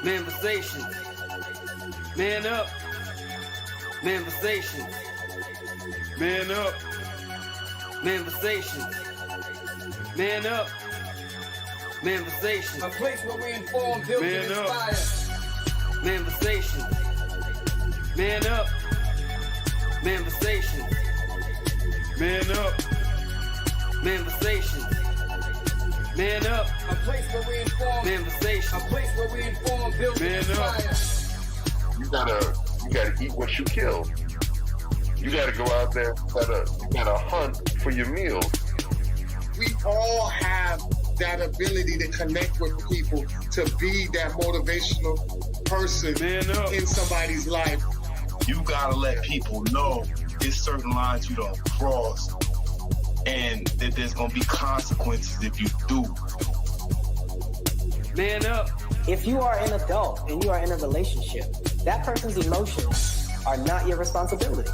Manifestation. Man up. Manifestation. Man up. Manifestation. Man up. Manifestation. A place where we inform, build, and inspire. Manifestation. Man up. Manifestation. Man up. Manifestation. Man up. A place where we inform. Manifestation. A place where we inform, build, and inspire. You gotta eat what you kill. You gotta go out there. You gotta hunt for your meals. We all have that ability to connect with people, to be that motivational person in somebody's life. You gotta let people know there's certain lines you don't cross, and that there's gonna be consequences if you do. Man up. If you are an adult and you are in a relationship, that person's emotions are not your responsibility.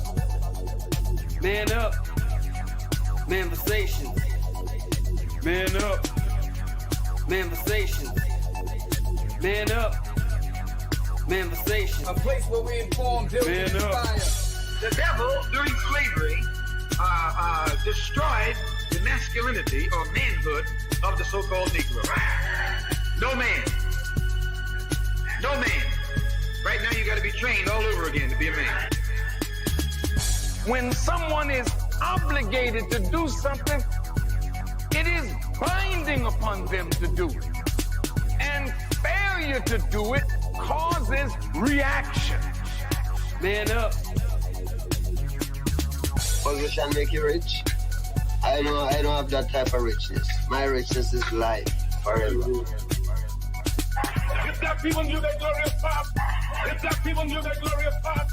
Man up. Manifestation. Man up. Manifestation. Man up. Manifestation. A place where we inform, build, and inspire. The devil, during slavery, destroyed the masculinity or manhood of the so-called Negro. No man. No man. Right now you got to be trained all over again to be a man. When someone is obligated to do something, it is binding upon them to do it. And failure to do it causes reaction. Man up. Position make you rich. I don't have that type of richness. My richness is life forever. If that people knew that glorious path, if that people knew that glorious path,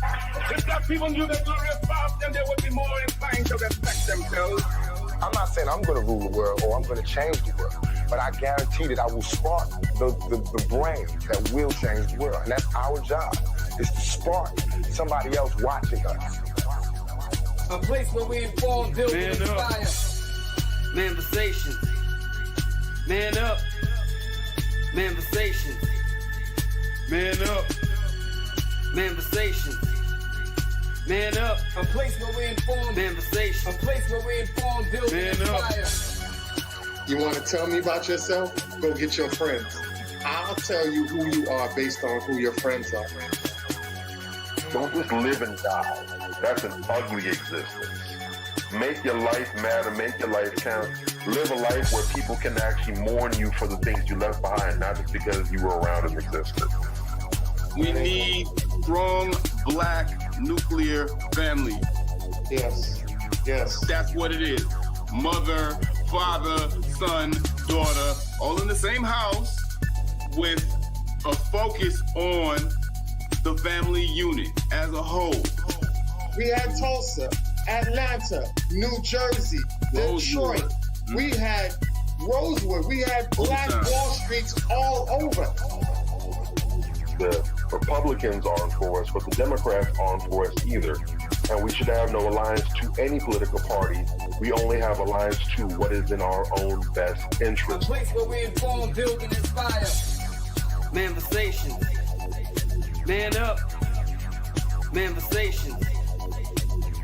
if that people knew that glorious path, then they would be more inclined to respect themselves. I'm not saying I'm going to rule the world or I'm going to change the world, but I guarantee that I will spark the brain that will change the world. And that's our job, is to spark somebody else watching us. A place where we inform, build, and inspire. Manifestation. Man up. Manifestation. Man up. Manifestation. Man up. A place where we inform. Manifestation. A place where we inform, build, and inspire. You want to tell me about yourself? Go get your friends. I'll tell you who you are based on who your friends are. Don't just live and die. That's an ugly existence. Make your life matter. Make your life count. Live a life where people can actually mourn you for the things you left behind, not just because you were around and existed. We need strong black nuclear family. Yes. Yes. That's what it is. Mother, father, son, daughter, all in the same house with a focus on the family unit as a whole. We had Tulsa, Atlanta, New Jersey, Detroit. We had Rosewood. We had Black Wall Streets all over. The Republicans aren't for us, but the Democrats aren't for us either. And we should have no alliance to any political party. We only have alliance to what is in our own best interest. A place where we inform, build, and inspire. Manifestation. Man up. Manifestation.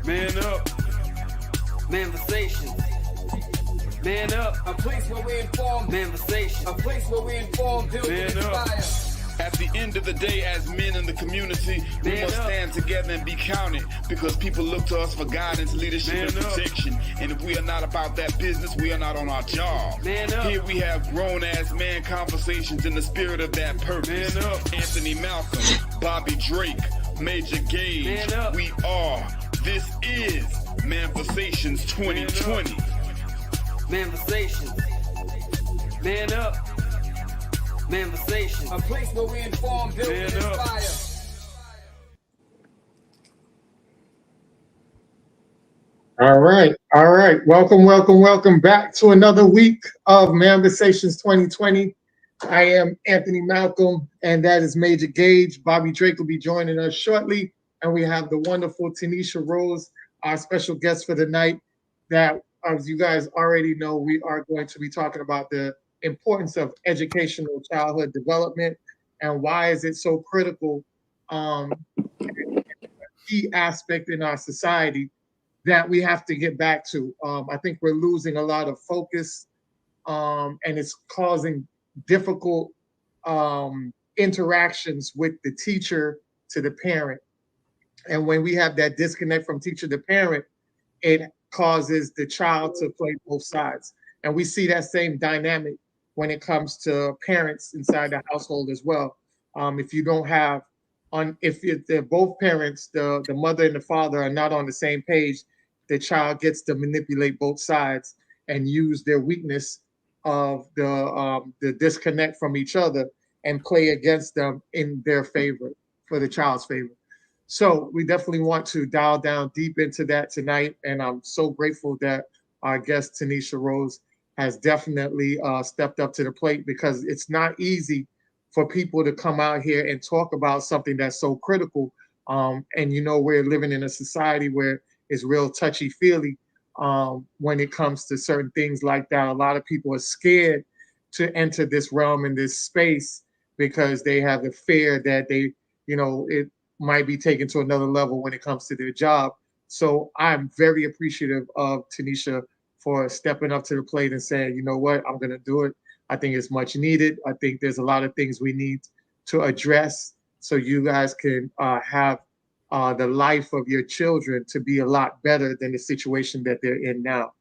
Man up. Manifestation. Man up. A place where we inform. Manifestation. A place where we inform, build, and inspire. At the end of the day, as men in the community, we must stand together and be counted, because people look to us for guidance, leadership, and protection. And if we are not about that business, we are not on our job. Here we have grown-ass man conversations in the spirit of that purpose. Anthony Malcolm, Bobby Drake, Major Gage. We are. This is Manifestations 2020. Manifestation. Man up. Manifestation. A place where we inform, build, and inspire. All right. Welcome back to another week of Manifestations 2020. I am Anthony Malcolm, and that is Major Gage. Bobby Drake will be joining us shortly, and we have the wonderful Tanisha Rose, our special guest for the night. That, as you guys already know, we are going to be talking about the importance of educational childhood development. and why is it so critical, key aspect in our society that we have to get back to. I think we're losing a lot of focus, and it's causing difficult interactions with the teacher to the parent. And when we have that disconnect from teacher to parent, it causes the child to play both sides. And we see that same dynamic when it comes to parents inside the household as well. If you don't have if they're both parents, the mother and the father are not on the same page, the child gets to manipulate both sides and use their weakness of the disconnect from each other and play against them in their favor, for the child's favor. So we definitely want to dial down deep into that tonight. And I'm so grateful that our guest, Tanisha Rose, has definitely stepped up to the plate, because it's not easy for people to come out here and talk about something that's so critical. And we're living in a society where it's real touchy-feely when it comes to certain things like that. A lot of people are scared to enter this realm and this space because they have the fear that it might be taken to another level when it comes to their job. So I'm very appreciative of Tanisha for stepping up to the plate and saying, you know what, I'm going to do it. I think it's much needed. I think there's a lot of things we need to address so you guys can have the life of your children to be a lot better than the situation that they're in now.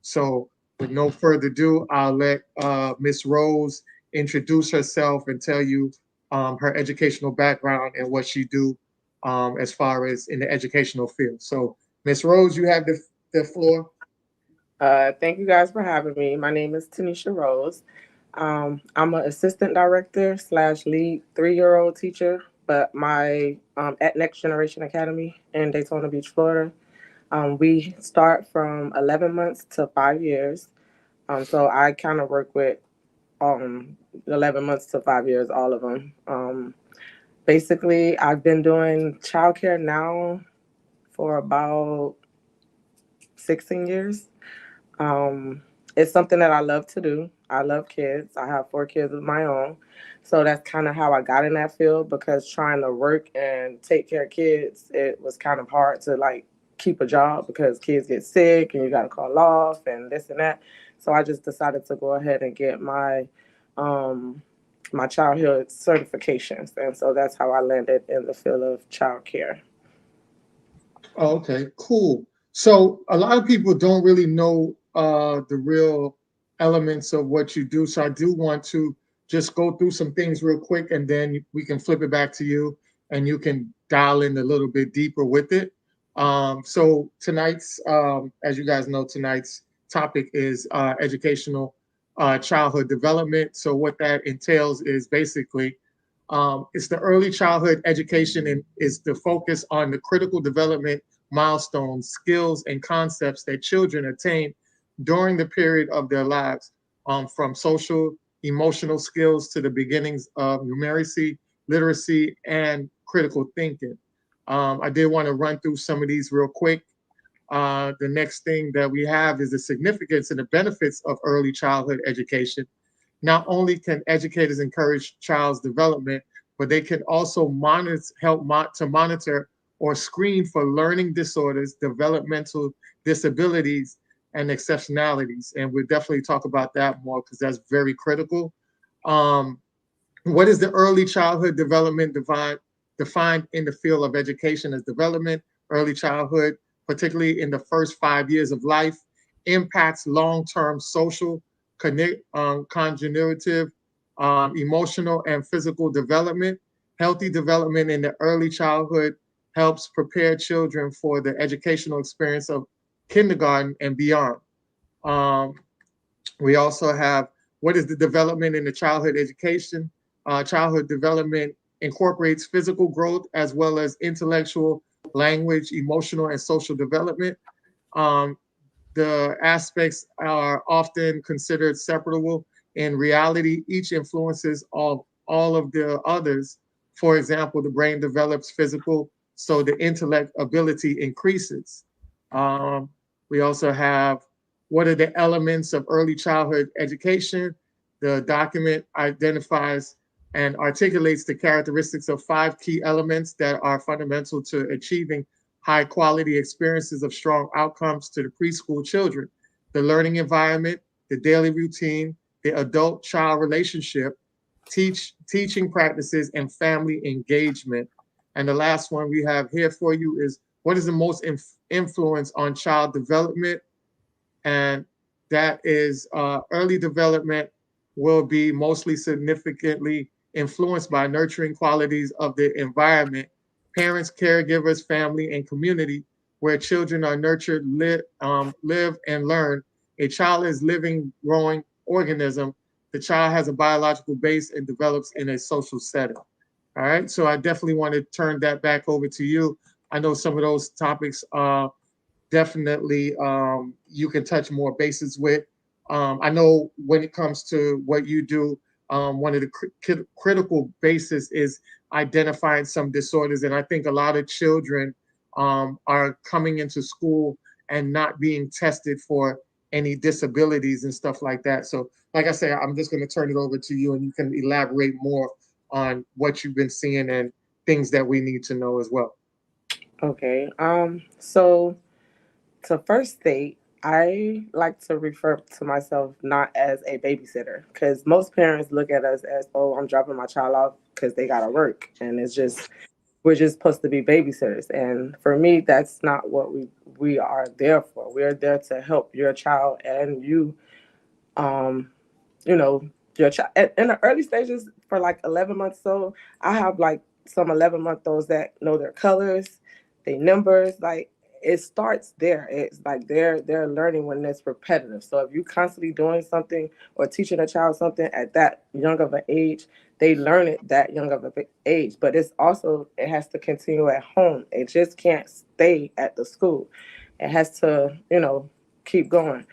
So with no further ado, I'll let Miss Rose introduce herself and tell you her educational background and what she do as far as in the educational field. So Miss Rose, you have the floor. Thank you guys for having me. My name is Tanisha Rose. I'm an assistant director / lead 3-year-old teacher, but my at Next Generation Academy in Daytona Beach, Florida. We start from 11 months to 5 years. So I kind of work with 11 months to 5 years, all of them. Basically, I've been doing childcare now for about 16 years. It's something that I love to do. I love kids. I have 4 kids of my own. So that's kind of how I got in that field, because trying to work and take care of kids, it was kind of hard to keep a job because kids get sick and you got to call off and this and that. So I just decided to go ahead and get my my childhood certifications. And so that's how I landed in the field of childcare. Oh, okay, cool. So a lot of people don't really know the real elements of what you do. So I do want to just go through some things real quick, and then we can flip it back to you and you can dial in a little bit deeper with it. So tonight's, as you guys know, tonight's topic is educational childhood development. So what that entails is basically it's the early childhood education, and is the focus on the critical development milestones, skills, and concepts that children attain during the period of their lives, from social, emotional skills to the beginnings of numeracy, literacy, and critical thinking. I did want to run through some of these real quick. The next thing that we have is the significance and the benefits of early childhood education. Not only can educators encourage child's development, but they can also monitor or screen for learning disorders, developmental disabilities, and exceptionalities. And we'll definitely talk about that more because that's very critical. What is the early childhood development defined in the field of education as development? Early childhood, particularly in the first 5 years of life, impacts long-term social, cognitive, emotional, and physical development. Healthy development in the early childhood helps prepare children for the educational experience of kindergarten and beyond. We also have, what is the development in the childhood education? Childhood development incorporates physical growth as well as intellectual, language, emotional, and social development. The aspects are often considered separable. In reality, each influences all of the others. For example, the brain develops physical, so the intellect ability increases. We also have, what are the elements of early childhood education? The document identifies and articulates the characteristics of 5 key elements that are fundamental to achieving high quality experiences of strong outcomes to the preschool children: the learning environment, the daily routine, the adult-child relationship, teaching practices, and family engagement. And the last one we have here for you is, what is the most influence on child development? And that is early development will be mostly significantly influenced by nurturing qualities of the environment, parents, caregivers, family, and community where children are nurtured, live, and learn. A child is living, growing organism. The child has a biological base and develops in a social setting. All right, so I definitely want to turn that back over to you. I know some of those topics definitely you can touch more bases with. I know when it comes to what you do, one of the critical bases is identifying some disorders. And I think a lot of children are coming into school and not being tested for any disabilities and stuff like that. So like I said, I'm just going to turn it over to you and you can elaborate more on what you've been seeing and things that we need to know as well. Okay. So to first state, I like to refer to myself not as a babysitter, because most parents look at us as, oh, I'm dropping my child off because they gotta work, and we're just supposed to be babysitters. And for me, that's not what we are there for. We are there to help your child and you, your child in the early stages. For like 11 months old, I have like some 11-month-olds that know their colors, their numbers. Like, it starts there. It's like they're learning when it's repetitive. So if you constantly doing something or teaching a child something at that young of an age, they learn it that young of an age. But it has to continue at home. It just can't stay at the school. It has to, keep going.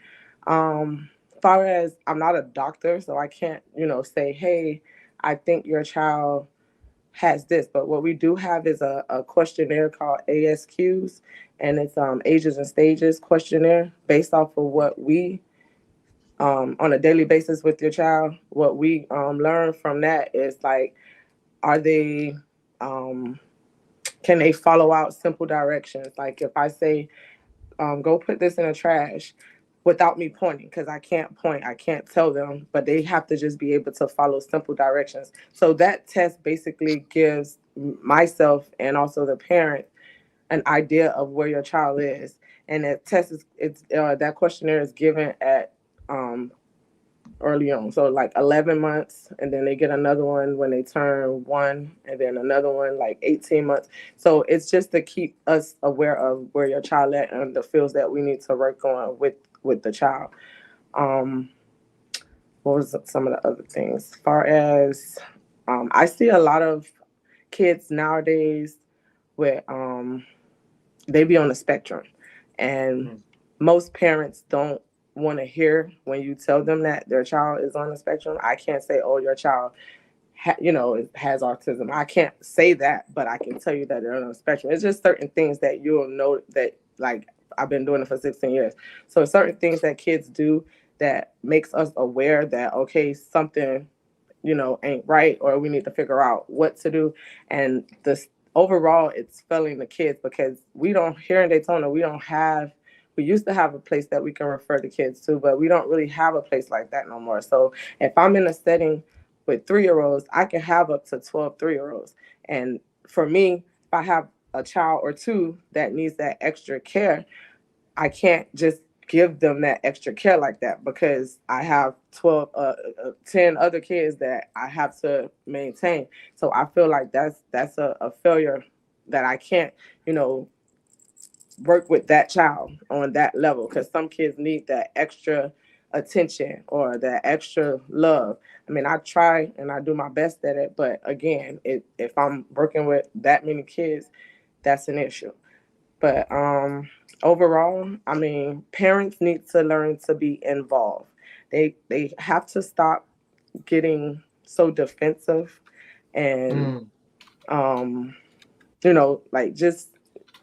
Far as, I'm not a doctor, so I can't, say, hey, I think your child has this. But what we do have is a questionnaire called ASQs, and it's ages and stages questionnaire based off of what we on a daily basis with your child. What we learn from that is, like, are they can they follow out simple directions? Like, if I say go put this in a trash without me pointing, because I can't point, I can't tell them, but they have to just be able to follow simple directions. So that test basically gives myself and also the parent an idea of where your child is. And that test that questionnaire is given at early on, so like 11 months, and then they get another one when they turn 1, and then another one like 18 months. So it's just to keep us aware of where your child at and the fields that we need to work on with the child. What was some of the other things? As far as I see a lot of kids nowadays where they be on the spectrum, and most parents don't want to hear when you tell them that their child is on the spectrum. I can't say, oh, your child has autism. I can't say that, but I can tell you that they're on the spectrum. It's just certain things that you'll know that, like, I've been doing it for 16 years. So certain things that kids do that makes us aware that, okay, something, ain't right, or we need to figure out what to do. And overall, it's failing the kids, because here in Daytona, we used to have a place that we can refer the kids to, but we don't really have a place like that no more. So if I'm in a setting with 3-year-olds, I can have up to 12 3-year-olds. And for me, if I have a child or two that needs that extra care, I can't just give them that extra care like that, because I have 10 other kids that I have to maintain. So I feel like that's a failure, that I can't, work with that child on that level, because some kids need that extra attention or that extra love. I mean, I try and I do my best at it, but again, if I'm working with that many kids, that's an issue. But overall, I mean, parents need to learn to be involved. They have to stop getting so defensive and like, just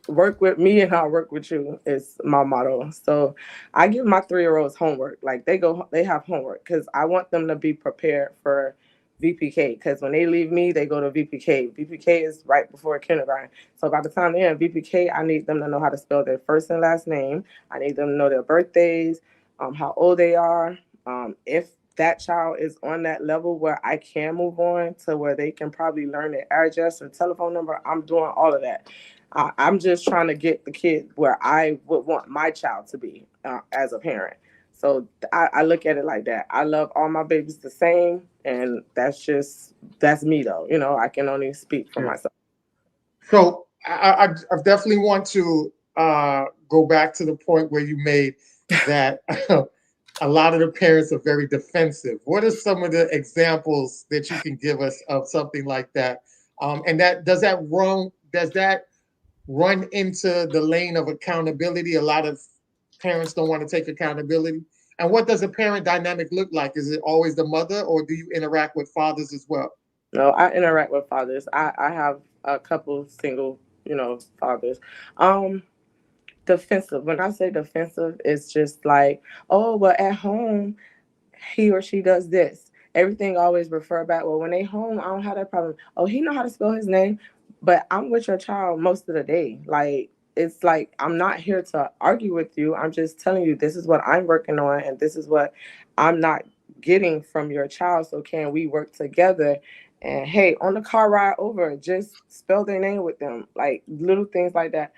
work with me and I'll work with you is my motto. So I give my 3-year-olds homework. Like, they have homework, because I want them to be prepared for VPK, because when they leave me, they go to VPK. VPK is right before kindergarten. So by the time they're in VPK, I need them to know how to spell their first and last name. I need them to know their birthdays, how old they are. If that child is on that level where I can move on to where they can probably learn their address and telephone number, I'm doing all of that. I'm just trying to get the kid where I would want my child to be as a parent. So I look at it like that. I love all my babies the same, and that's me though. You know, I can only speak for myself. So I definitely want to go back to the point where you made that a lot of the parents are very defensive. What are some of the examples that you can give us of something like that? And does that run into the lane of accountability? A lot of parents don't want to take accountability. And what does a parent dynamic look like? Is it always the mother, or do you interact with fathers as well? No, I interact with fathers. I have a couple single, fathers. Defensive. When I say defensive, it's just like, oh, well, at home, he or she does this. Everything always refer back. Well, when they home, I don't have that problem. Oh, he know how to spell his name, but I'm with your child most of the day. Like, it's like, I'm not here to argue with you. I'm just telling you, this is what I'm working on, and this is what I'm not getting from your child. So can we work together? And hey, on the car ride over, just spell their name with them. Like, little things like that.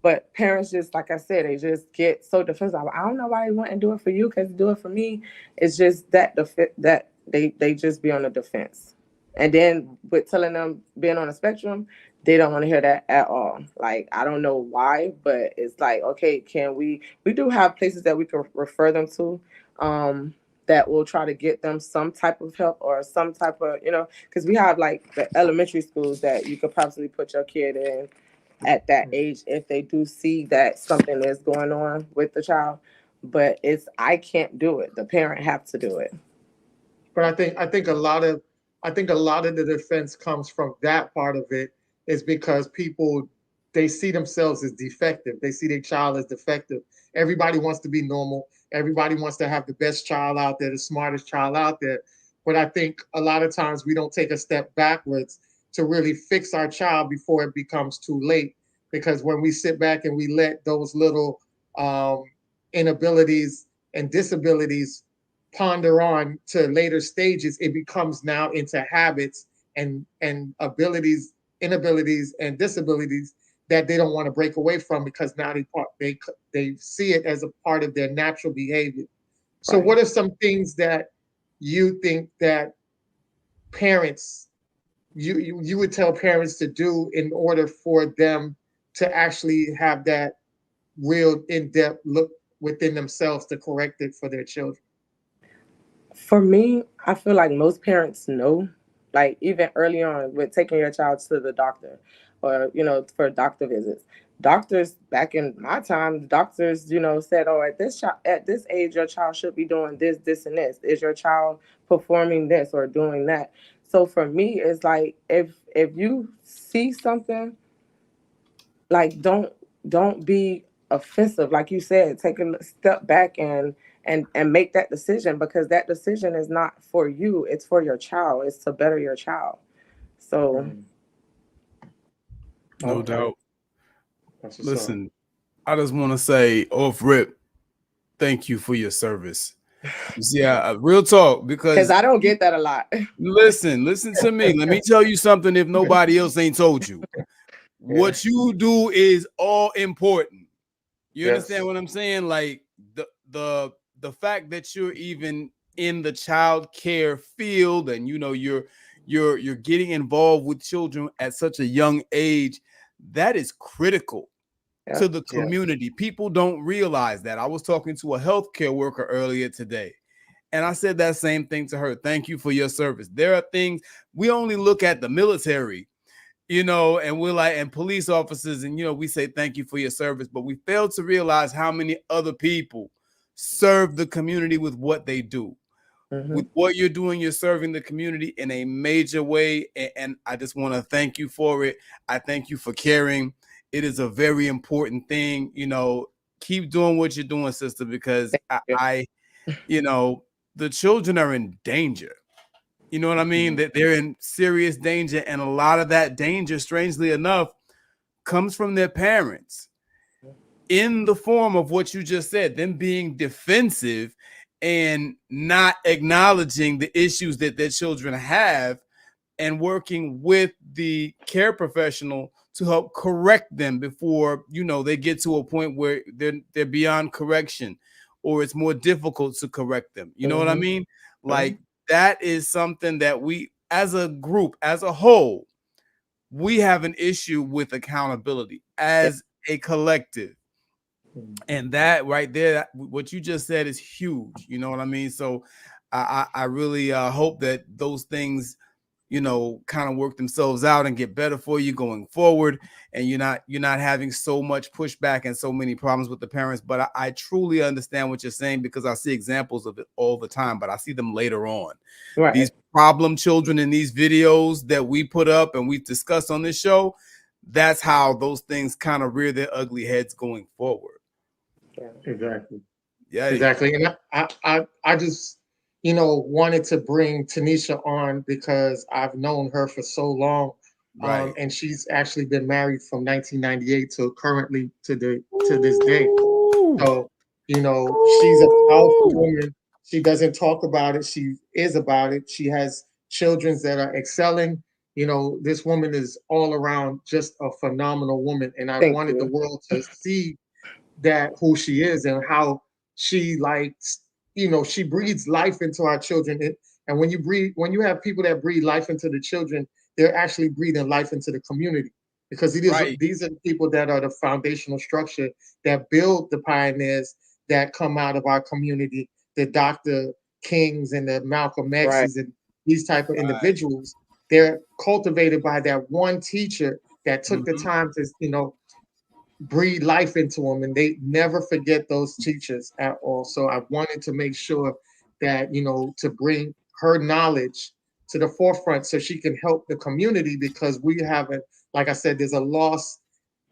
But parents just, like I said, they just get so defensive. I don't know why they wouldn't do it for you, because do it for me. It's just that they just be on the defense. And then with telling them being on the spectrum, they don't want to hear that at all. Like, I don't know why, but it's like, okay, we do have places that we can refer them to that will try to get them some type of help or some type of, because we have like the elementary schools that you could possibly put your kid in at that age if they do see that something is going on with the child. But I can't do it. The parent have to do it. But I think a lot of the defense comes from that part of it, is because people, they see themselves as defective. They see their child as defective. Everybody wants to be normal. Everybody wants to have the best child out there, the smartest child out there. But I think a lot of times we don't take a step backwards to really fix our child before it becomes too late. Because when we sit back and we let those little inabilities and disabilities ponder on to later stages, it becomes now into habits and inabilities and disabilities that they don't want to break away from, because now they see it as a part of their natural behavior. So What are some things that you think that parents, you would tell parents to do in order for them to actually have that real in-depth look within themselves to correct it for their children? For me, I feel like most parents know, like even early on with taking your child to the doctor or, for doctor visits. Doctors, back in my time, doctors, said, oh, at this age, your child should be doing this, this, and this. Is your child performing this or doing that? So for me, it's like, if you see something, like, don't be offensive. Like you said, take a step back and make that decision, because that decision is not for you. It's for your child. It's to better your child. So. No doubt. Listen, I just want to say off rip, thank you for your service. Yeah, real talk, because I don't get that a lot. Listen to me. Let me tell you something if nobody else ain't told you. What you do is all important. You understand what I'm saying? Like the fact that you're even in the child care field and you're getting involved with children at such a young age, that is critical to the community. People don't realize that. I was talking to a healthcare worker earlier today, and I said that same thing to her. Thank you for your service. There are things we only look at the military, and we're like, and police officers, and we say thank you for your service, but we fail to realize how many other people serve the community with what they do. With what you're doing, you're serving the community in a major way, and I just want to thank you for it. I thank you for caring. It is a very important thing. Keep doing what you're doing, sister, because I the children are in danger. You know what I mean? That they're in serious danger, and a lot of that danger, strangely enough, comes from their parents in the form of what you just said, them being defensive and not acknowledging the issues that their children have and working with the care professional to help correct them before, you know, they get to a point where they're beyond correction or it's more difficult to correct them. You know what I mean? Like that is something that we as a group, as a whole, we have an issue with accountability as a collective. And that right there, what you just said is huge. You know what I mean? So I really hope that those things, you know, kind of work themselves out and get better for you going forward. And you're not having so much pushback and so many problems with the parents. But I truly understand what you're saying because I see examples of it all the time, but I see them later on. Right. These problem children in these videos that we put up and we discussed on this show, that's how those things kind of rear their ugly heads going forward. Yeah. Exactly. Yeah, exactly. And I just, you know, wanted to bring Tanisha on because I've known her for so long. Right. And she's actually been married from 1998 to currently to this day. So, you know, she's a powerful woman. She doesn't talk about it. She is about it. She has children that are excelling. You know, this woman is all around just a phenomenal woman. And I wanted the world to see that who she is and how she, like, you know, she breathes life into our children. And when you have people that breathe life into the children, they're actually breathing life into the community, because these are the people that are the foundational structure that build the pioneers that come out of our community, the Dr. Kings and the Malcolm X's and these type of individuals. They're cultivated by that one teacher that took the time to, you know, breathe life into them, and they never forget those teachers at all. So I wanted to make sure that, you know, to bring her knowledge to the forefront so she can help the community, because we haven't, like I said, there's a loss,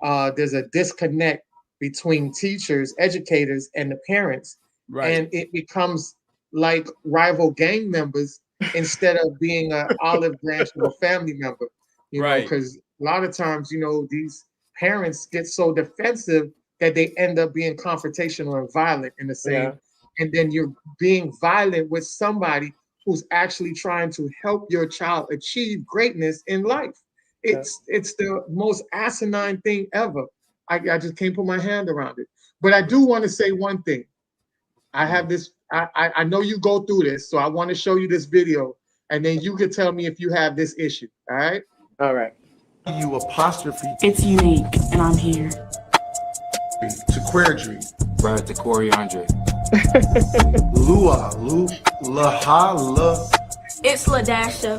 there's a disconnect between teachers, educators, and the parents. And it becomes like rival gang members instead of being an olive branch of a family member, you know, because a lot of times, you know, these parents get so defensive that they end up being confrontational and violent in the same. And then you're being violent with somebody who's actually trying to help your child achieve greatness in life. It's the most asinine thing ever. I just can't put my hand around it. But I do want to say one thing. I have this, I know you go through this, so I want to show you this video, and then you can tell me if you have this issue. All right? All right. You apostrophe. It's unique, and I'm here. To Querdry. Right to Corey Andre. Lua, Laha, La. It's LaDasha.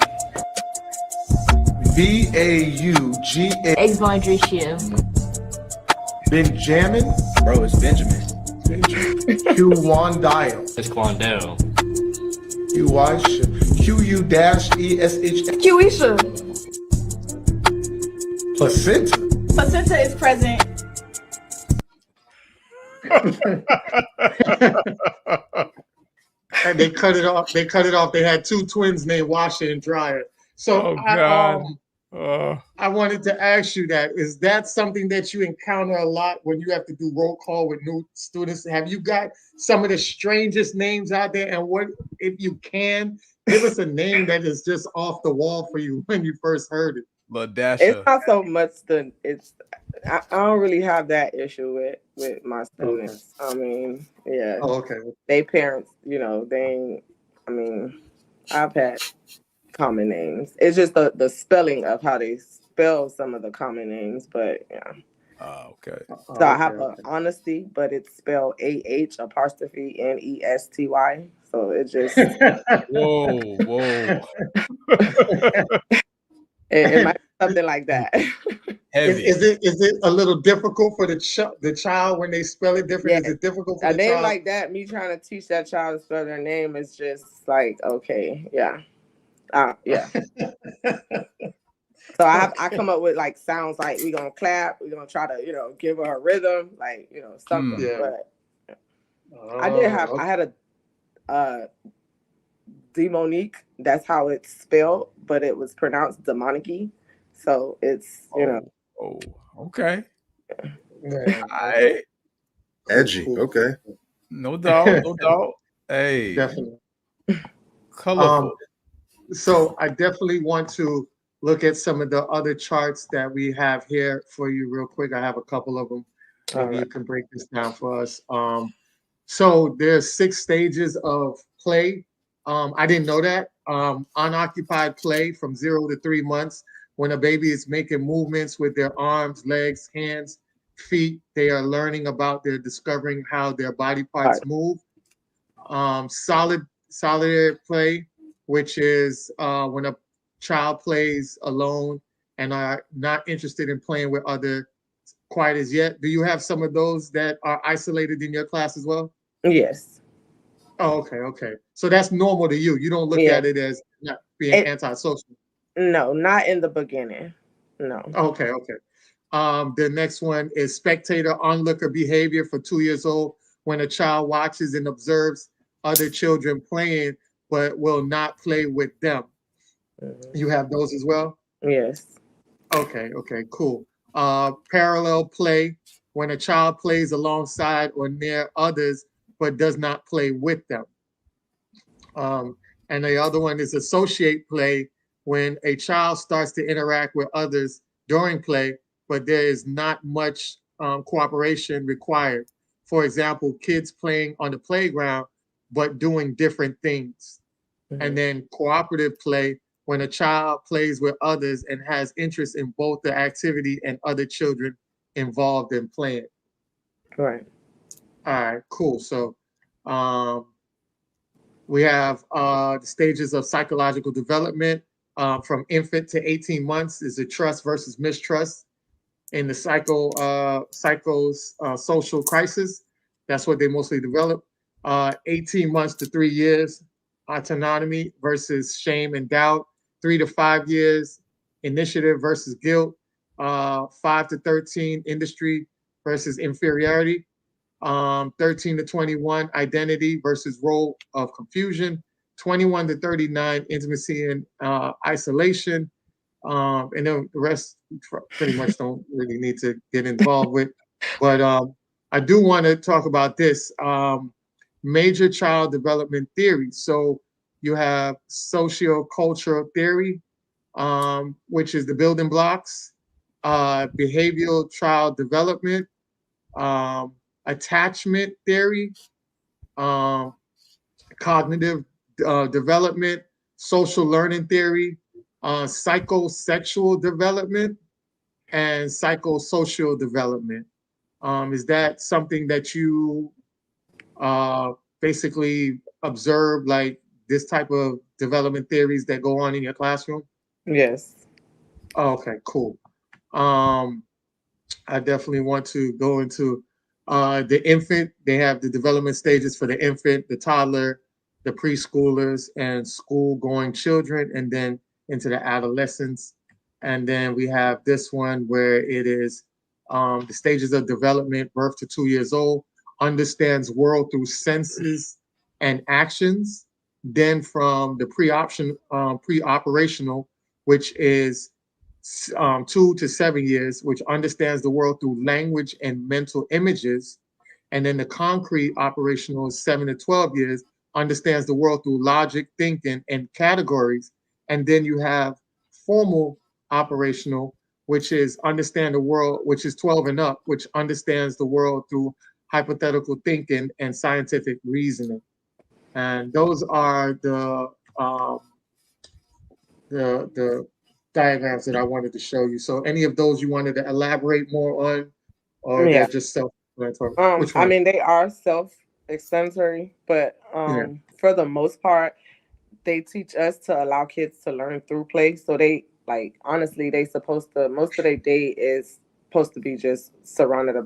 B-A-U-G-A. Exvondry Shiv. Benjamin. Bro, it's Benjamin. Q-Wandile. It's Quandale. Q-U-E-S-H. Qisha. Placenta. Placenta is present. And they cut it off. They had two twins named Washer and Dryer. So I wanted to ask you that. Is that something that you encounter a lot when you have to do roll call with new students? Have you got some of the strangest names out there? And what, if you can, give us a name that is just off the wall for you when you first heard it? LaDasha. It's not so much I don't really have that issue with my students. I mean, yeah. Oh, okay. They parents, you know, I've had common names. It's just the spelling of how they spell some of the common names, but yeah. Oh, okay. So I have a Honesty, but it's spelled AH'Nesty. So it just whoa. it might be something like that. Is it a little difficult for the child when they spell it different? Is it difficult for a the name child? like that? Me trying to teach that child to spell their name is just like, okay, yeah. Yeah. So I come up with like sounds like we're gonna clap, we're gonna try to, you know, give her a rhythm, like, you know, something. But I had a Demonique, that's how it's spelled, but it was pronounced Demonicky. So it's, you know. Oh, okay. Yeah. Edgy. Cool. Okay. No doubt. No doubt. Hey. Definitely. Colorful. So I definitely want to look at some of the other charts that we have here for you real quick. I have a couple of them. Maybe you can break this down for us. So there's 6 stages of play. I didn't know that. Unoccupied play from 0 to 3 months. When a baby is making movements with their arms, legs, hands, feet, they are learning about, they're discovering how their body parts move. Solitary play, which is when a child plays alone and are not interested in playing with other quite as yet. Do you have some of those that are isolated in your class as well? Yes. Oh, okay. So that's normal to you. You don't look at it as not being antisocial. No, not in the beginning. No. Okay. The next one is spectator onlooker behavior for 2 years old, when a child watches and observes other children playing but will not play with them. You have those as well? Yes. Okay, cool. Parallel play, when a child plays alongside or near others but does not play with them. And the other one is associate play, when a child starts to interact with others during play, but there is not much cooperation required. For example, kids playing on the playground, but doing different things. And then cooperative play, when a child plays with others and has interest in both the activity and other children involved in playing. Right. All right, cool. So we have the stages of psychological development. From infant to 18 months is the trust versus mistrust. In the social crisis, that's what they mostly develop. 18 months to 3 years, autonomy versus shame and doubt. 3 to 5 years, initiative versus guilt. 5 to 13, industry versus inferiority. 13 to 21, identity versus role of confusion. 21 to 39, intimacy and isolation. And then the rest pretty much don't really need to get involved with. But I do want to talk about this. Major child development theory. So you have socio-cultural theory, which is the building blocks, behavioral child development, attachment theory, cognitive development, social learning theory, psychosexual development, and psychosocial development. Is that something that you basically observe, like this type of development theories that go on in your classroom? Yes. Okay, cool. I definitely want to go into the infant. They have the development stages for the infant, the toddler, the preschoolers, and school-going children, and then into the adolescents. And then we have this one where it is the stages of development, birth to 2 years old, understands world through senses and actions. Then from the pre-operational, which is 2 to 7 years, which understands the world through language and mental images. And then the concrete operational is 7 to 12 years, understands the world through logic, thinking, and categories. And then you have formal operational, which is understand the world, which is 12 and up, which understands the world through hypothetical thinking and scientific reasoning. And those are the diagrams that I wanted to show you. So any of those you wanted to elaborate more on, or they're just self-explanatory? Which one? I mean, they are self-explanatory, but for the most part, they teach us to allow kids to learn through play. So they, like, honestly, they supposed to, most of their day is supposed to be just surrounded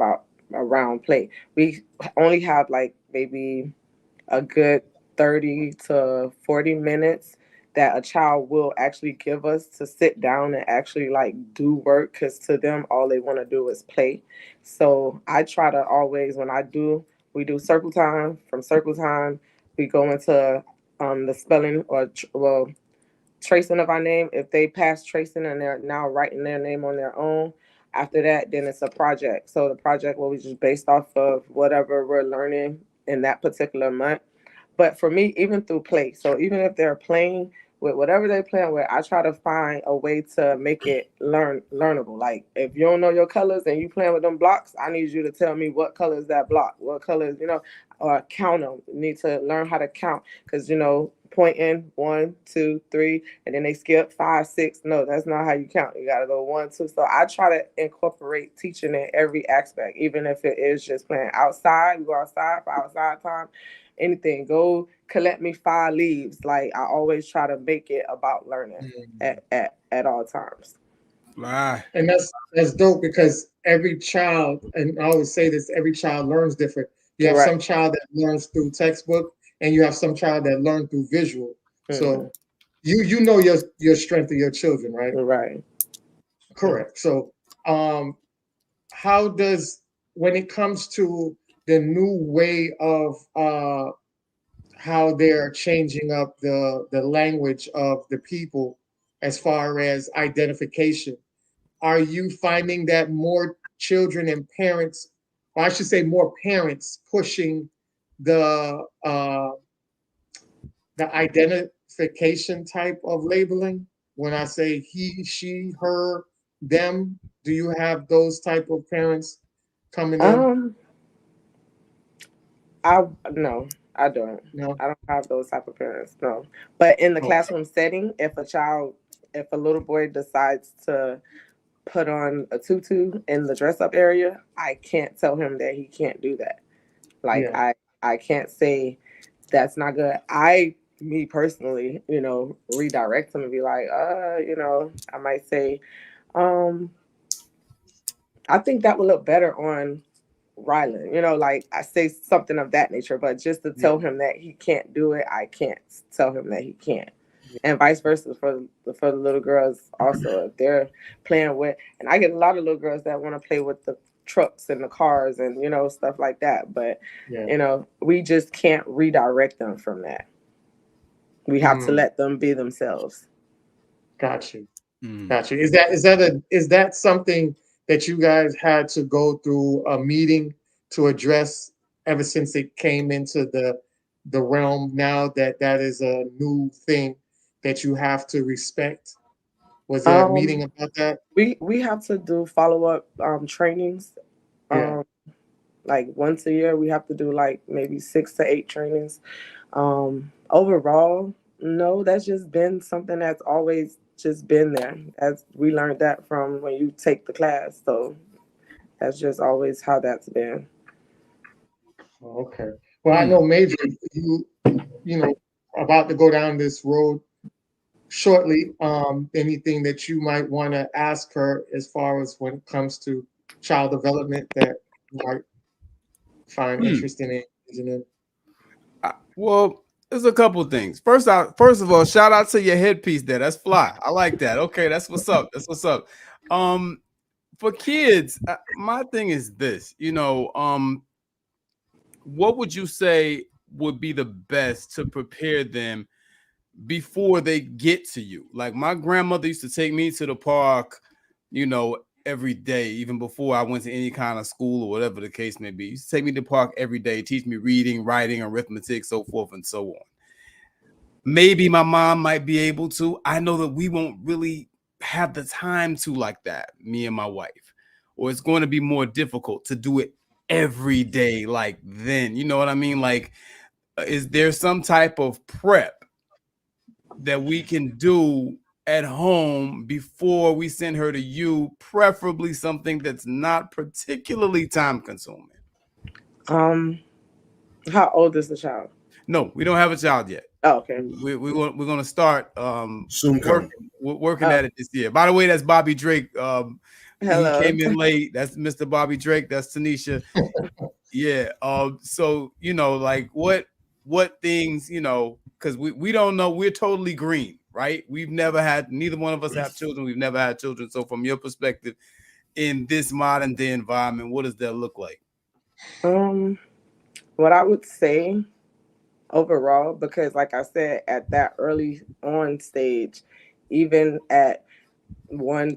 around play. We only have like maybe a good 30 to 40 minutes that a child will actually give us to sit down and actually like do work, because to them all they want to do is play. So I try to always, when we do circle time, from circle time we go into the spelling or tracing of our name. If they pass tracing and they're now writing their name on their own, after that, then it's a project. So the project will be just based off of whatever we're learning in that particular month. But for me, even through play, so even if they're playing with whatever they're playing with, I try to find a way to make it learnable. Like if you don't know your colors and you playing with them blocks, I need you to tell me what color is that block, what color is, or count them. You need to learn how to count because, pointing 1, 2, 3, and then they skip 5, 6. No, that's not how you count. You got to go 1, 2. So I try to incorporate teaching in every aspect, even if it is just playing outside. We go outside for outside time. Anything, go collect me 5 leaves. Like I always try to make it about learning at all times. Wow. And that's dope because every child, and I always say this, every child learns different. You have some child that learns through textbook, and you have some child that learn through visual. So you know your strength of your children, right? Right. Correct. So how does, when it comes to the new way of how they're changing up the language of the people as far as identification, are you finding that more children and parents, or I should say more parents pushing the identification type of labeling? When I say he, she, her, them, do you have those type of parents coming in? No, I don't. No, I don't have those type of parents. No, but in the classroom setting, if a little boy decides to put on a tutu in the dress up area, I can't tell him that he can't do that. Like I can't say that's not good. Me personally, redirect him and be like, I might say, I think that would look better on Rylan, like I say something of that nature, but just to tell him that he can't do it, I can't tell him that he can't. And vice versa for the little girls also. If they're playing with, and I get a lot of little girls that want to play with the trucks and the cars and stuff like that, but we just can't redirect them from that. We have to let them be themselves. Got you. Got you. Is that something that you guys had to go through a meeting to address ever since it came into the realm now that is a new thing that you have to respect? Was there a meeting about that? We have to do follow-up trainings. Like once a year, we have to do like maybe 6 to 8 trainings. Overall, no, that's just been something that's always just been there. As we learned that from when you take the class. So that's just always how that's been. Okay. Well, I know Major, you about to go down this road shortly. Anything that you might want to ask her as far as when it comes to child development that you might find interesting in? Well, there's a couple things. First of all, shout out to your headpiece there. That's fly. I like that. Okay, that's what's up. That's what's up. For kids, my thing is this. What would you say would be the best to prepare them before they get to you? Like my grandmother used to take me to the park, every day, even before I went to any kind of school or whatever the case may be. She used to take me to the park every day, teach me reading, writing, arithmetic, so forth and so on. Maybe my mom might be able to. I know that we won't really have the time to like that, me and my wife, or it's going to be more difficult to do it every day like then. You know what I mean? Like, is there some type of prep that we can do at home before we send her to you, preferably something that's not particularly time consuming? How old is the child? No, we don't have a child yet. Oh, okay. We're going to start soon working at it this year. By the way, that's Bobby Drake. Hello. He came in late. That's Mr. Bobby Drake. That's Tanisha. Yeah. So like what things, because we don't know. We're totally green, right? Neither one of us have children. We've never had children. So from your perspective, in this modern day environment, what does that look like? What I would say overall, because like I said, at that early on stage, even at 3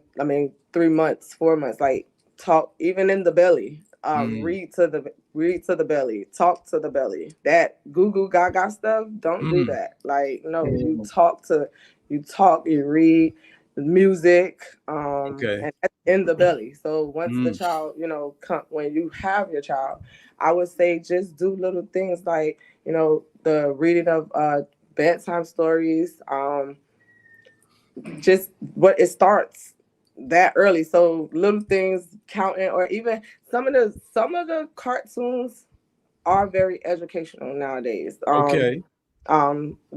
months, 4 months, like talk even in the belly, read to the belly, talk to the belly. That goo goo gaga stuff, don't do that. Like, no, you talk, you read music, Okay. and that's in the belly. So once the child, when you have your child, I would say just do little things like, the reading of bedtime stories, just what it starts that early. So little things counting, or even some of the cartoons are very educational nowadays. Okay.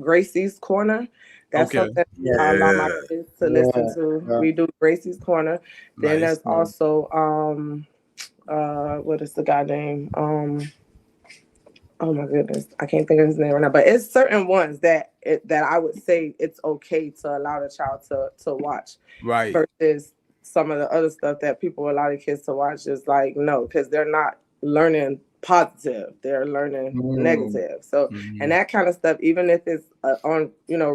Gracie's Corner. That's something I allow my kids to listen to. We do Gracie's Corner. Then there's also what is the guy name? Oh my goodness, I can't think of his name right now. But it's certain ones that I would say it's okay to allow the child to watch. Right. Versus some of the other stuff that people allow the kids to watch is like, no, because they're not learning positive, they're learning negative. So and that kind of stuff, even if it's on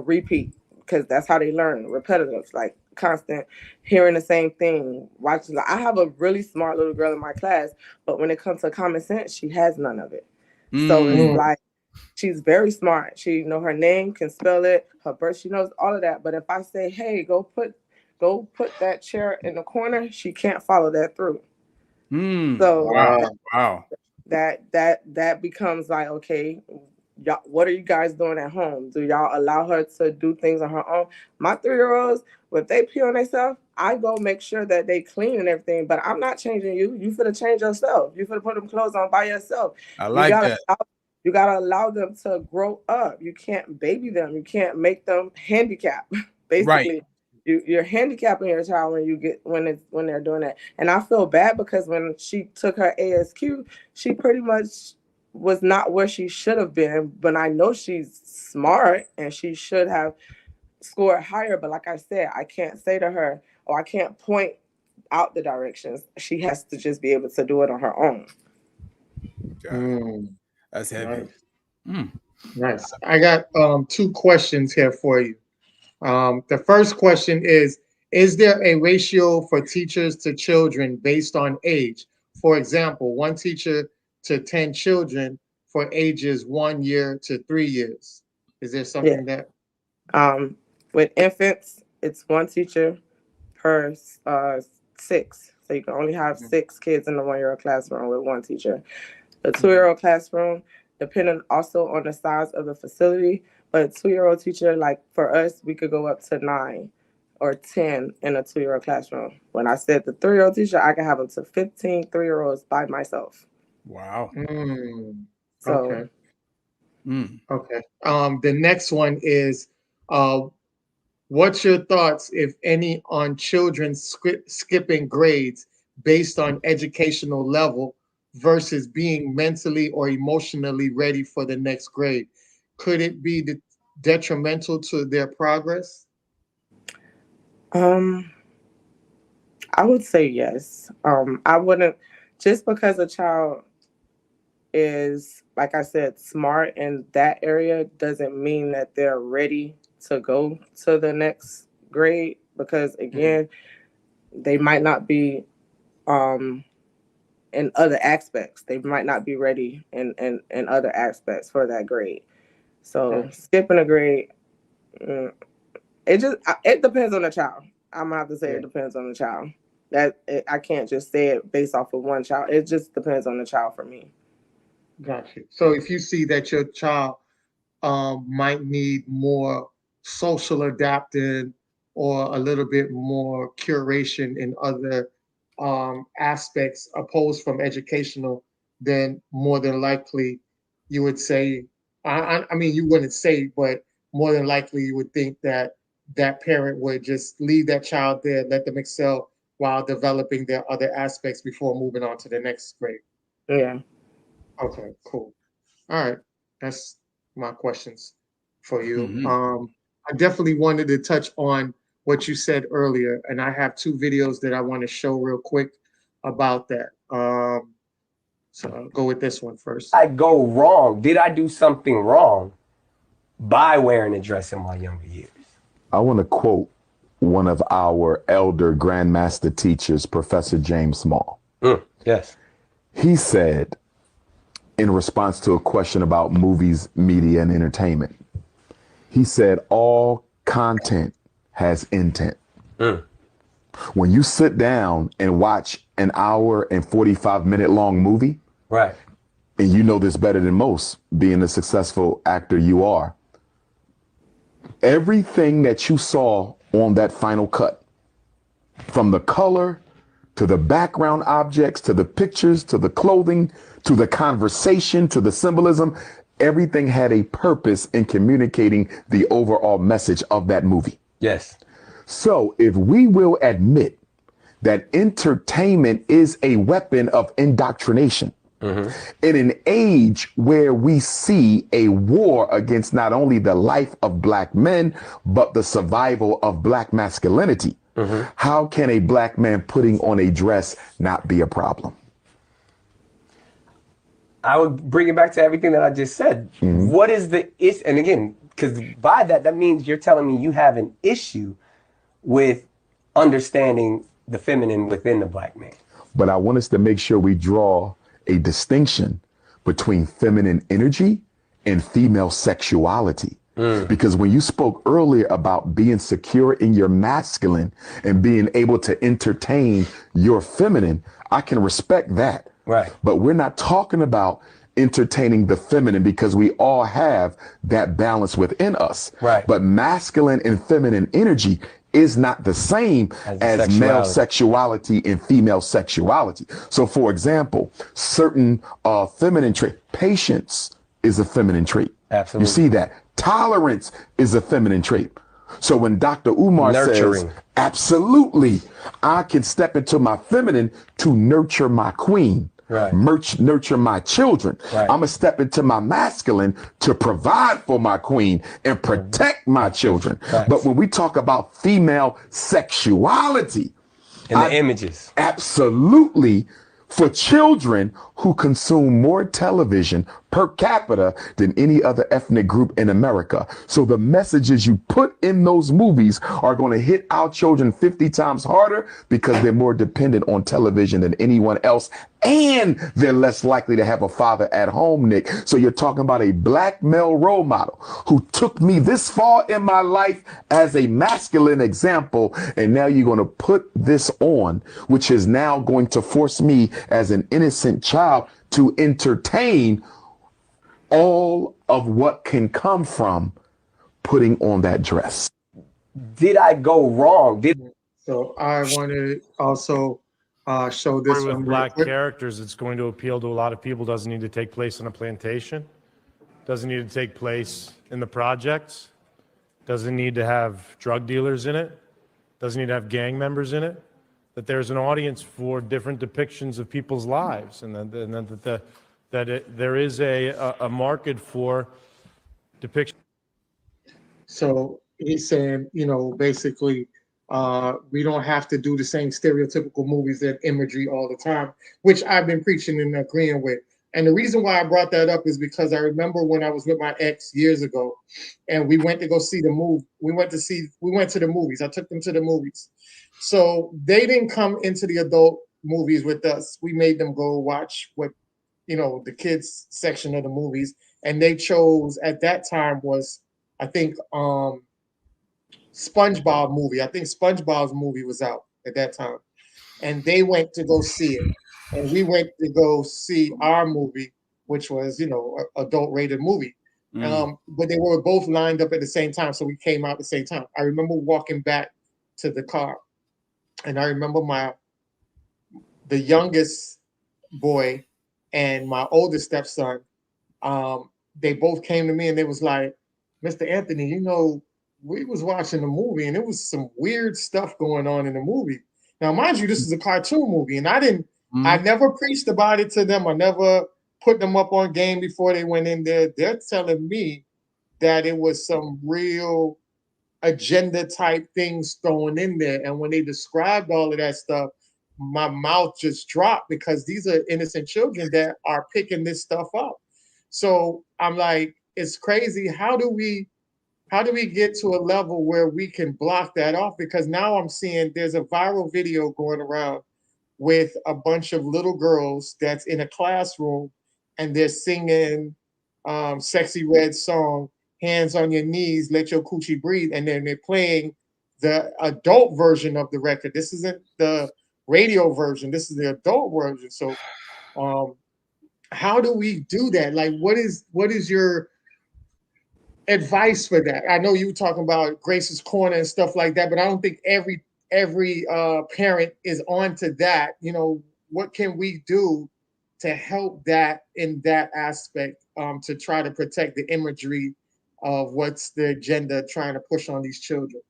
repeat, because that's how they learn, repetitive, like constant hearing the same thing, watching. I have a really smart little girl in my class, but when it comes to common sense, she has none of it. So it's like, she's very smart. She know her name, can spell it, her birth, she knows all of that. But if I say, hey, go put that chair in the corner, she can't follow that through. So wow. That becomes like, okay, y'all, what are you guys doing at home? Do y'all allow her to do things on her own? My 3-year-olds, if they pee on themselves, I go make sure that they clean and everything, but I'm not changing you. You finna change yourself. You finna put them clothes on by yourself. I like that. You gotta allow them to grow up. You can't baby them. You can't make them handicapped. Basically, right. You're handicapping your child when they're doing that. And I feel bad because when she took her ASQ, she pretty much was not where she should have been. But I know she's smart and she should have scored higher. But like I said, I can't say to her, or I can't point out the directions. She has to just be able to do it on her own. That's heavy. Nice. I got 2 questions here for you. The first question is there a ratio for teachers to children based on age? For example, 1 teacher to 10 children for ages 1 year to 3 years. Is there something that? With infants, it's 1 teacher per 6. So you can only have 6 kids in the 1-year-old classroom with 1 teacher. The 2-year-old classroom, depending also on the size of the facility, but a 2-year-old teacher, like for us, we could go up to 9 or 10 in a 2-year-old classroom. When I said the 3-year-old teacher, I can have up to 15 3-year-olds by myself. Wow. So, okay. The next one is, what's your thoughts, if any, on children skipping grades based on educational level versus being mentally or emotionally ready for the next grade? Could it be detrimental to their progress? I would say yes. I wouldn't, just because a child is, like I said, smart in that area doesn't mean that they're ready to go to the next grade, because again, they might not be in other aspects. They might not be ready in other aspects for that grade. So skipping a grade, it depends on the child. I'm gonna have to say it depends on the child. I can't just say it based off of one child. It just depends on the child for me. Gotcha. So if you see that your child might need more social adapting or a little bit more curation in other aspects opposed from educational, then more than likely you would say, I mean, you wouldn't say, but more than likely you would think that that parent would just leave that child there, let them excel while developing their other aspects before moving on to the next grade. Yeah. Okay, cool. All right. That's my questions for you. I definitely wanted to touch on what you said earlier, and I have 2 videos that I want to show real quick about that. So I'll go with this one first. I go wrong. Did I do something wrong by wearing a dress in my younger years? I want to quote one of our elder grandmaster teachers, Professor James Small. Yes. He said, in response to a question about movies, media, and entertainment, he said, all content has intent. When you sit down and watch an hour and 45-minute long movie, right, and you know this better than most, being the successful actor you are, everything that you saw on that final cut, from the color to the background objects, to the pictures, to the clothing, to the conversation, to the symbolism, everything had a purpose in communicating the overall message of that movie. Yes. So if we will admit that entertainment is a weapon of indoctrination, in an age where we see a war against not only the life of Black men, but the survival of Black masculinity, how can a Black man putting on a dress not be a problem? I would bring it back to everything that I just said. What is the issue? And again, because by that means you're telling me you have an issue with understanding the feminine within the Black man. But I want us to make sure we draw a distinction between feminine energy and female sexuality. Because when you spoke earlier about being secure in your masculine and being able to entertain your feminine, I can respect that. Right. But we're not talking about entertaining the feminine, because we all have that balance within us. Right. But masculine and feminine energy is not the same as male sexuality and female sexuality. So for example, certain feminine trait, patience is a feminine trait. Absolutely. You see that. Tolerance is a feminine trait. So when Dr. Umar says, absolutely, I can step into my feminine to nurture my queen. Right. Nurture my children. Right. I'm gonna step into my masculine to provide for my queen and protect my children. Right. But when we talk about female sexuality, and the images, absolutely, for children who consume more television per capita than any other ethnic group in America. So the messages you put in those movies are going to hit our children 50 times harder because they're more dependent on television than anyone else. And they're less likely to have a father at home, Nick. So you're talking about a Black male role model who took me this far in my life as a masculine example. And now you're going to put this on, which is now going to force me as an innocent child to entertain all of what can come from putting on that dress. Did I go wrong? So I want to also show this with one. Black characters, it's going to appeal to a lot of people. Doesn't need to take place on a plantation. Doesn't need to take place in the projects. Doesn't need to have drug dealers in it. Doesn't need to have gang members in it. That there's an audience for different depictions of people's lives, and there is a market for depiction. So he's saying, you know, basically, we don't have to do the same stereotypical movies and imagery all the time, which I've been preaching and agreeing with. And the reason why I brought that up is because I remember when I was with my ex years ago, and we went to go see the movie. We went to the movies. I took them to the movies. So they didn't come into the adult movies with us. We made them go watch what, you know, the kids section of the movies. And they chose, at that time was, I think, SpongeBob movie. I think SpongeBob's movie was out at that time. And they went to go see it. And we went to go see our movie, which was, you know, adult rated movie. But they were both lined up at the same time. So we came out at the same time. I remember walking back to the car. And I remember the youngest boy and my oldest stepson, they both came to me and they was like, Mr. Anthony, you know, we was watching the movie and there was some weird stuff going on in the movie. Now, mind you, this is a cartoon movie, and I never preached about it to them. I never put them up on game before they went in there. They're telling me that it was some real agenda type things thrown in there. And when they described all of that stuff, my mouth just dropped because these are innocent children that are picking this stuff up. So I'm like, it's crazy. How do we get to a level where we can block that off? Because now I'm seeing there's a viral video going around with a bunch of little girls that's in a classroom and they're singing Sexy Red song, Hands on Your Knees, Let Your Coochie Breathe, and then they're playing the adult version of the record. This isn't the radio version, this is the adult version. So how do we do that? Like, what is your advice for that? I know you were talking about Grace's Corner and stuff like that, but I don't think every parent is onto that. You know, what can we do to help that in that aspect, to try to protect the imagery of what's the agenda trying to push on these children?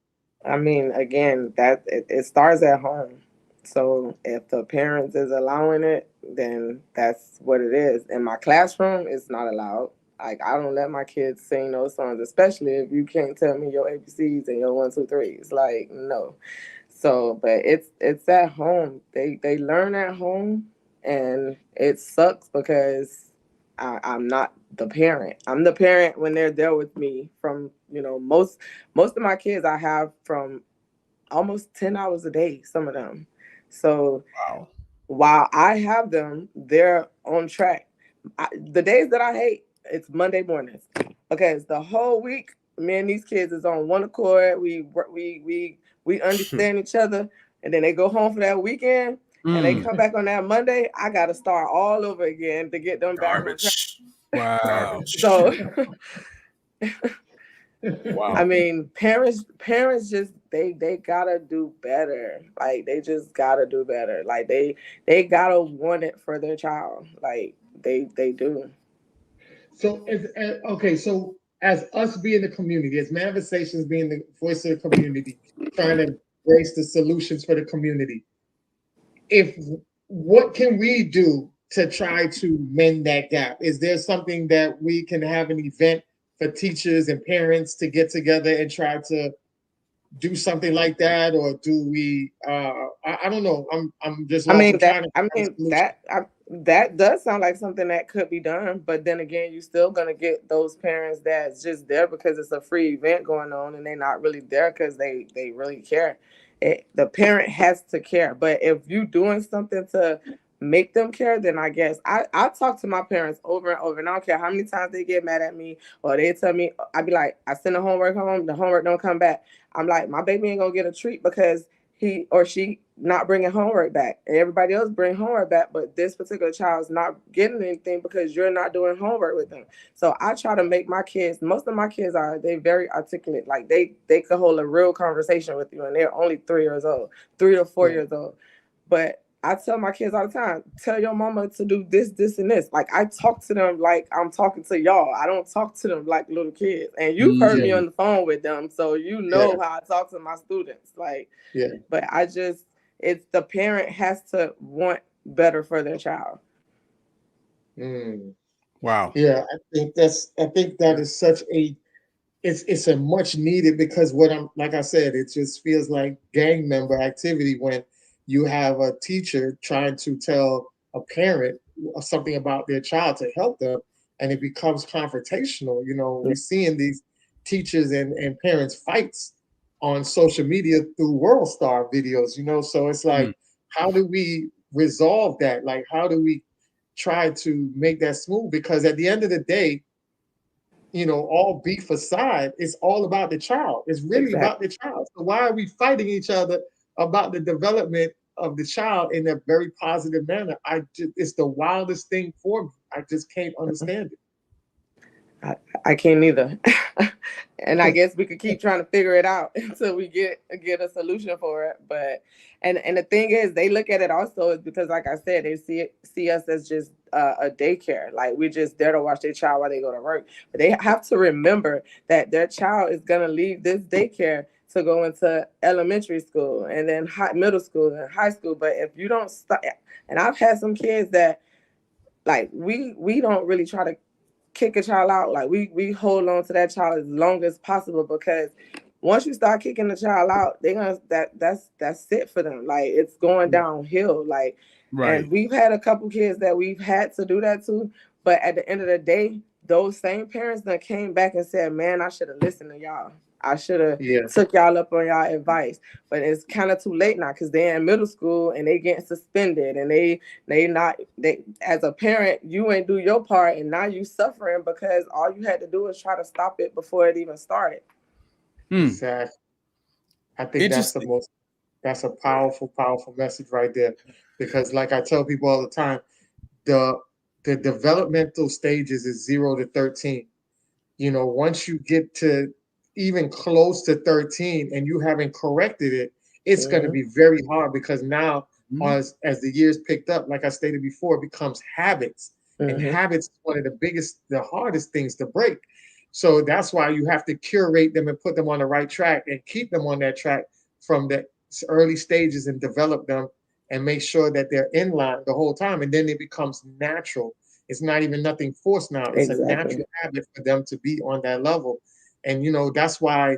I mean, again, that it starts at home. So if the parents is allowing it, then that's what it is. In my classroom, it's not allowed. Like, I don't let my kids sing those songs, especially if you can't tell me your ABCs and your 1, 2, 3s. Like, no. So, but it's at home. They learn at home, and it sucks because I'm not the parent. I'm the parent when they're there with me. From, you know, most of my kids I have from almost 10 hours a day, some of them. So while I have them, they're on track. The days that I hate, it's Monday mornings. Okay, it's the whole week. Me and these kids is on one accord. We understand each other, and then they go home for that weekend, and they come back on that Monday. I got to start all over again to get them back. Wow. So, wow. I mean, parents just they gotta do better. Like, they just gotta do better. Like, they gotta want it for their child. Like, they do. So okay, so as us being the community, as Manifestations being the voice of the community, trying to embrace the solutions for the community, what can we do to try to mend that gap? Is there something that we can have an event for teachers and parents to get together and try to do something like that, or do we? I don't know. I'm just. That does sound like something that could be done, but then again, you're still gonna get those parents that's just there because it's a free event going on, and they're not really there because they really care. The parent has to care, but if you're doing something to make them care, then I guess I talk to my parents over and over, and I don't care how many times they get mad at me or they tell me, I be like, I send the homework home, the homework don't come back. I'm like, my baby ain't gonna get a treat because he or she not bringing homework back. Everybody else bring homework back, but this particular child's not getting anything because you're not doing homework with them. So I try to make my kids, most of my kids they very articulate. Like, they could hold a real conversation with you, and they're only 3 years old, 3 to 4 years old. But I tell my kids all the time, tell your mama to do this, this, and this. Like, I talk to them like I'm talking to y'all. I don't talk to them like little kids. And you've heard me on the phone with them, so you know how I talk to my students. Like, but it's the parent has to want better for their child. Wow. Yeah, I think that is such it's a much needed, because like I said, it just feels like gang member activity when you have a teacher trying to tell a parent something about their child to help them, and it becomes confrontational. You know, we're seeing these teachers and parents fights on social media through World Star videos, you know, so it's like, how do we resolve that? Like, how do we try to make that smooth? Because at the end of the day, you know, all beef aside, it's all about the child. It's really about the child. So why are we fighting each other about the development of the child in a very positive manner? It's the wildest thing for me. I just can't understand it. I can't either. And I guess we could keep trying to figure it out until we get a solution for it. But and the thing is, they look at it also is because, like I said, they see us as just a daycare. Like, we're just there to watch their child while they go to work. But they have to remember that their child is gonna leave this daycare to go into elementary school and then middle school and high school. But if you don't stop, and I've had some kids that, like, we don't really try to kick a child out. Like, we hold on to that child as long as possible, because once you start kicking the child out, they're gonna that's it for them. Like it's going downhill. Like, and we've had a couple kids that we've had to do that to, but at the end of the day, those same parents that came back and said, "Man, I should have listened to y'all. I should have took y'all up on y'all advice." But it's kind of too late now because they're in middle school and they getting suspended, and they as a parent, you ain't do your part, and now you suffering because all you had to do is try to stop it before it even started. Exactly. I think that's a powerful message right there. Because like I tell people all the time, the developmental stages is 0 to 13. You know, once you get to even close to 13 and you haven't corrected it, it's going to be very hard because now as the years picked up, like I stated before, it becomes habits. And habits is one of the hardest things to break. So that's why you have to curate them and put them on the right track and keep them on that track from the early stages and develop them and make sure that they're in line the whole time. And then it becomes natural. It's not even nothing forced now. It's a natural habit for them to be on that level. And, you know, that's why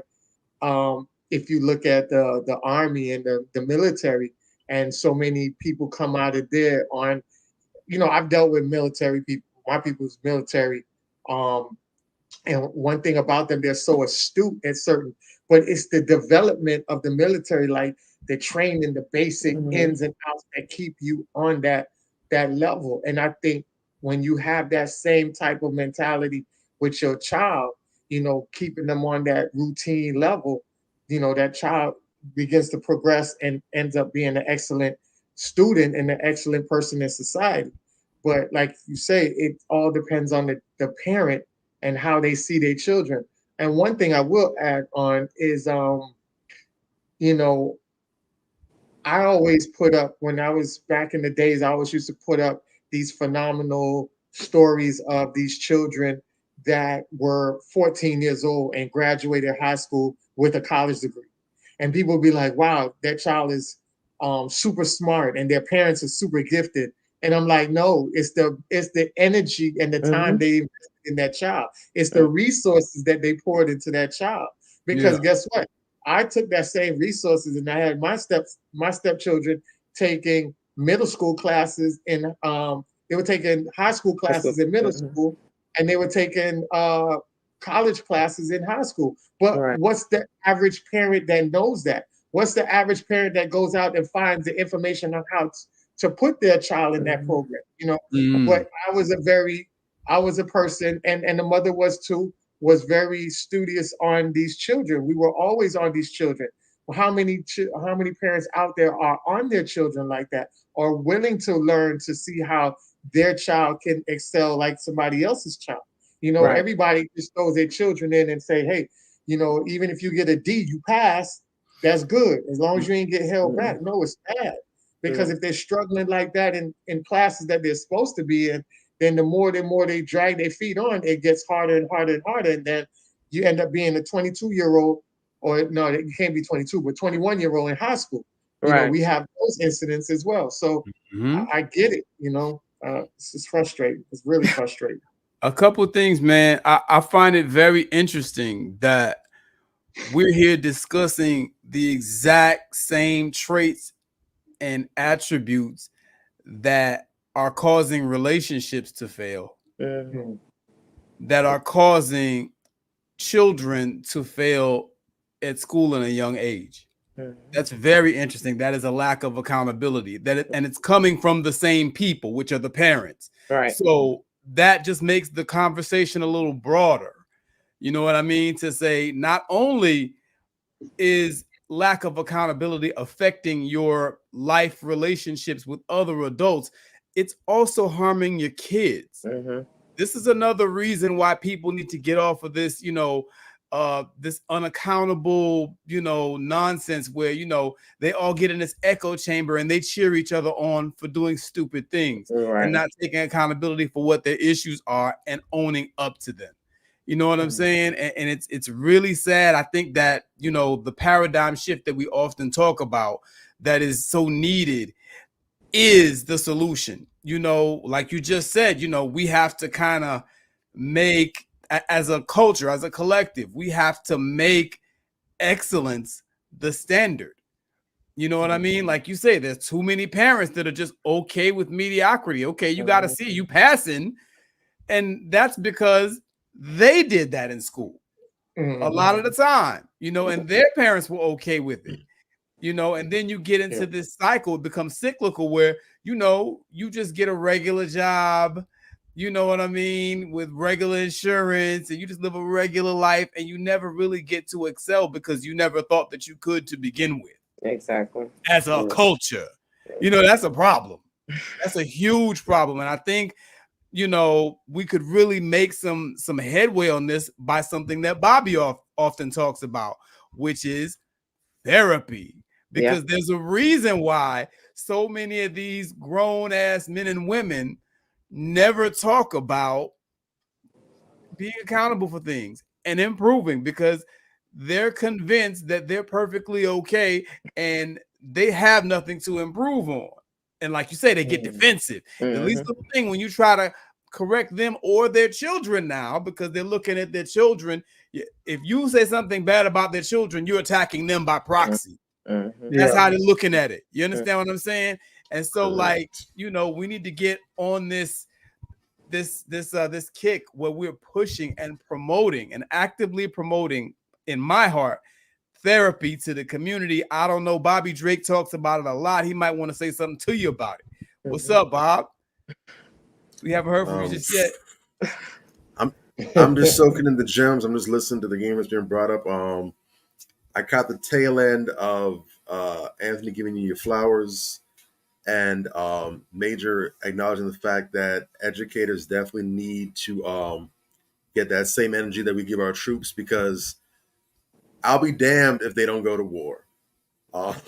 if you look at the Army and the military, and so many people come out of there on, you know, I've dealt with military people, my people's military. And one thing about them, they're so astute at certain, but it's the development of the military, like the training, the basic ins and outs that keep you on that level. And I think when you have that same type of mentality with your child, you know, keeping them on that routine level, you know, that child begins to progress and ends up being an excellent student and an excellent person in society. But like you say, it all depends on the parent and how they see their children. And one thing I will add on is, you know, I always put up, when I was back in the days, I always used to put up these phenomenal stories of these children that were 14 years old and graduated high school with a college degree. And people would be like, wow, that child is super smart and their parents are super gifted. And I'm like, no, it's the energy and the time they invested in that child. It's the resources that they poured into that child. Because guess what? I took that same resources and I had my stepchildren taking middle school classes in they were taking high school classes in middle school, and they were taking college classes in high school. But what's the average parent that knows that? What's the average parent that goes out and finds the information on how to put their child in that program? You know, but I was a person, and the mother was too, was very studious on these children. We were always on these children. How many parents out there are on their children like that, are willing to learn to see how their child can excel like somebody else's child? You know, everybody just throws their children in and say, hey, you know, even if you get a D, you pass, that's good. As long as you ain't get held back. No, it's bad. Because if they're struggling like that in classes that they're supposed to be in, then the more they drag their feet on, it gets harder and harder and harder. And then you end up being a 22-year-old, or no, you can't be 22, but 21-year-old in high school. You know, we have those incidents as well. So I get it, you know. It's frustrating. It's really frustrating. A couple of things, man. I find it very interesting that we're here discussing the exact same traits and attributes that are causing relationships to fail, that are causing children to fail at school in a young age. That's very interesting. That is a lack of accountability. And it's coming from the same people, which are the parents. Right. So that just makes the conversation a little broader. You know what I mean? To say not only is lack of accountability affecting your life relationships with other adults, it's also harming your kids. This is another reason why people need to get off of this, you know, this unaccountable, you know, nonsense where, you know, they all get in this echo chamber and they cheer each other on for doing stupid things and not taking accountability for what their issues are and owning up to them. You know what I'm saying? And it's really sad. I think that, you know, the paradigm shift that we often talk about that is so needed is the solution. You know, like you just said, you know, we have to kind of make, as a culture, as a collective, we have to make excellence the standard. You know what I mean? Like you say, there's too many parents that are just okay with mediocrity. Okay, you got to see you passing. And that's because they did that in school a lot of the time, you know, and their parents were okay with it, you know, and then you get into this cycle, it becomes cyclical where, you know, you just get a regular job, you know what I mean, with regular insurance, and you just live a regular life, and you never really get to excel because you never thought that you could to begin with. Exactly. As a culture, you know, that's a problem. That's a huge problem. And I think, you know, we could really make some headway on this by something that Bobby often talks about, which is therapy. Because there's a reason why so many of these grown ass men and women never talk about being accountable for things and improving, because they're convinced that they're perfectly okay and they have nothing to improve on. And like you say, they get defensive. At least the thing when you try to correct them or their children now, because they're looking at their children. If you say something bad about their children, you're attacking them by proxy. That's how they're looking at it. You understand what I'm saying? And so, like, you know, we need to get on this kick where we're pushing and promoting and actively promoting, in my heart, therapy to the community. I don't know. Bobby Drake talks about it a lot. He might want to say something to you about it. What's up, Bob? We haven't heard from you just yet. I'm just soaking in the gems. I'm just listening to the game that's being brought up. I caught the tail end of Anthony giving you your flowers, and Major acknowledging the fact that educators definitely need to get that same energy that we give our troops, because I'll be damned if they don't go to war. I've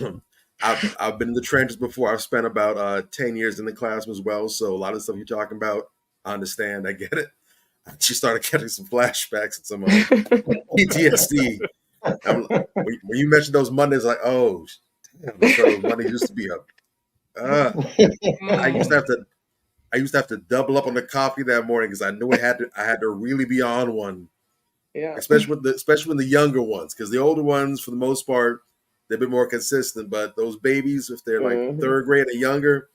been in the trenches before. I've spent about 10 years in the classroom as well. So a lot of the stuff you're talking about, I understand. I get it. I just started getting some flashbacks and some PTSD. When you mentioned those Mondays, like, oh, damn, so Monday used to be up. I used to have to double up on the coffee that morning because I knew I had to really be on one. Yeah. Especially when the younger ones, because the older ones, for the most part, they're a bit more consistent. But those babies, if they're like third grade and younger,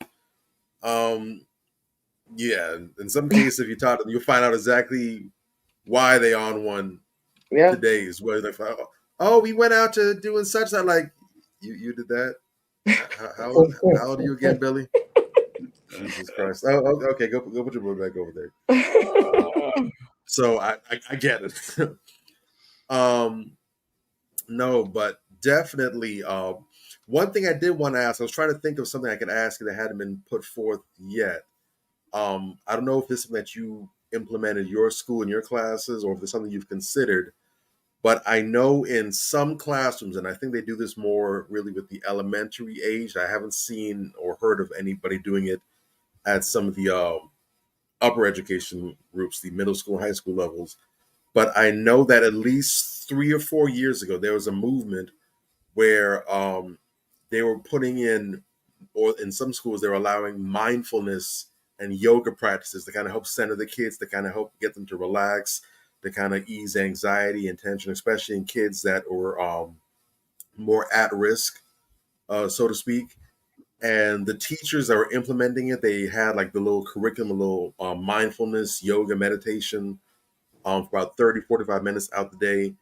yeah, in some cases, if you taught them, you'll find out exactly why they on one today. Is where they find, oh, we went out to doing such that. Like, you did that. How old are you again, Billy? Jesus Christ! Oh, okay, go put your book back over there. So I get it. No, but definitely. One thing I did want to ask, I was trying to think of something I could ask you that hadn't been put forth yet. I don't know if this is something that you implemented in your school in your classes, or if it's something you've considered. But I know in some classrooms, and I think they do this more really with the elementary age. I haven't seen or heard of anybody doing it at some of the upper education groups, the middle school, high school levels. But I know that at least 3 or 4 years ago, there was a movement where they were putting in, or in some schools, they were allowing mindfulness and yoga practices to kind of help center the kids, to kind of help get them to relax, to kind of ease anxiety and tension, especially in kids that were more at risk, so to speak. And the teachers that were implementing it, they had like the little curriculum, a little mindfulness, yoga, meditation for about 30, 45 minutes out the day.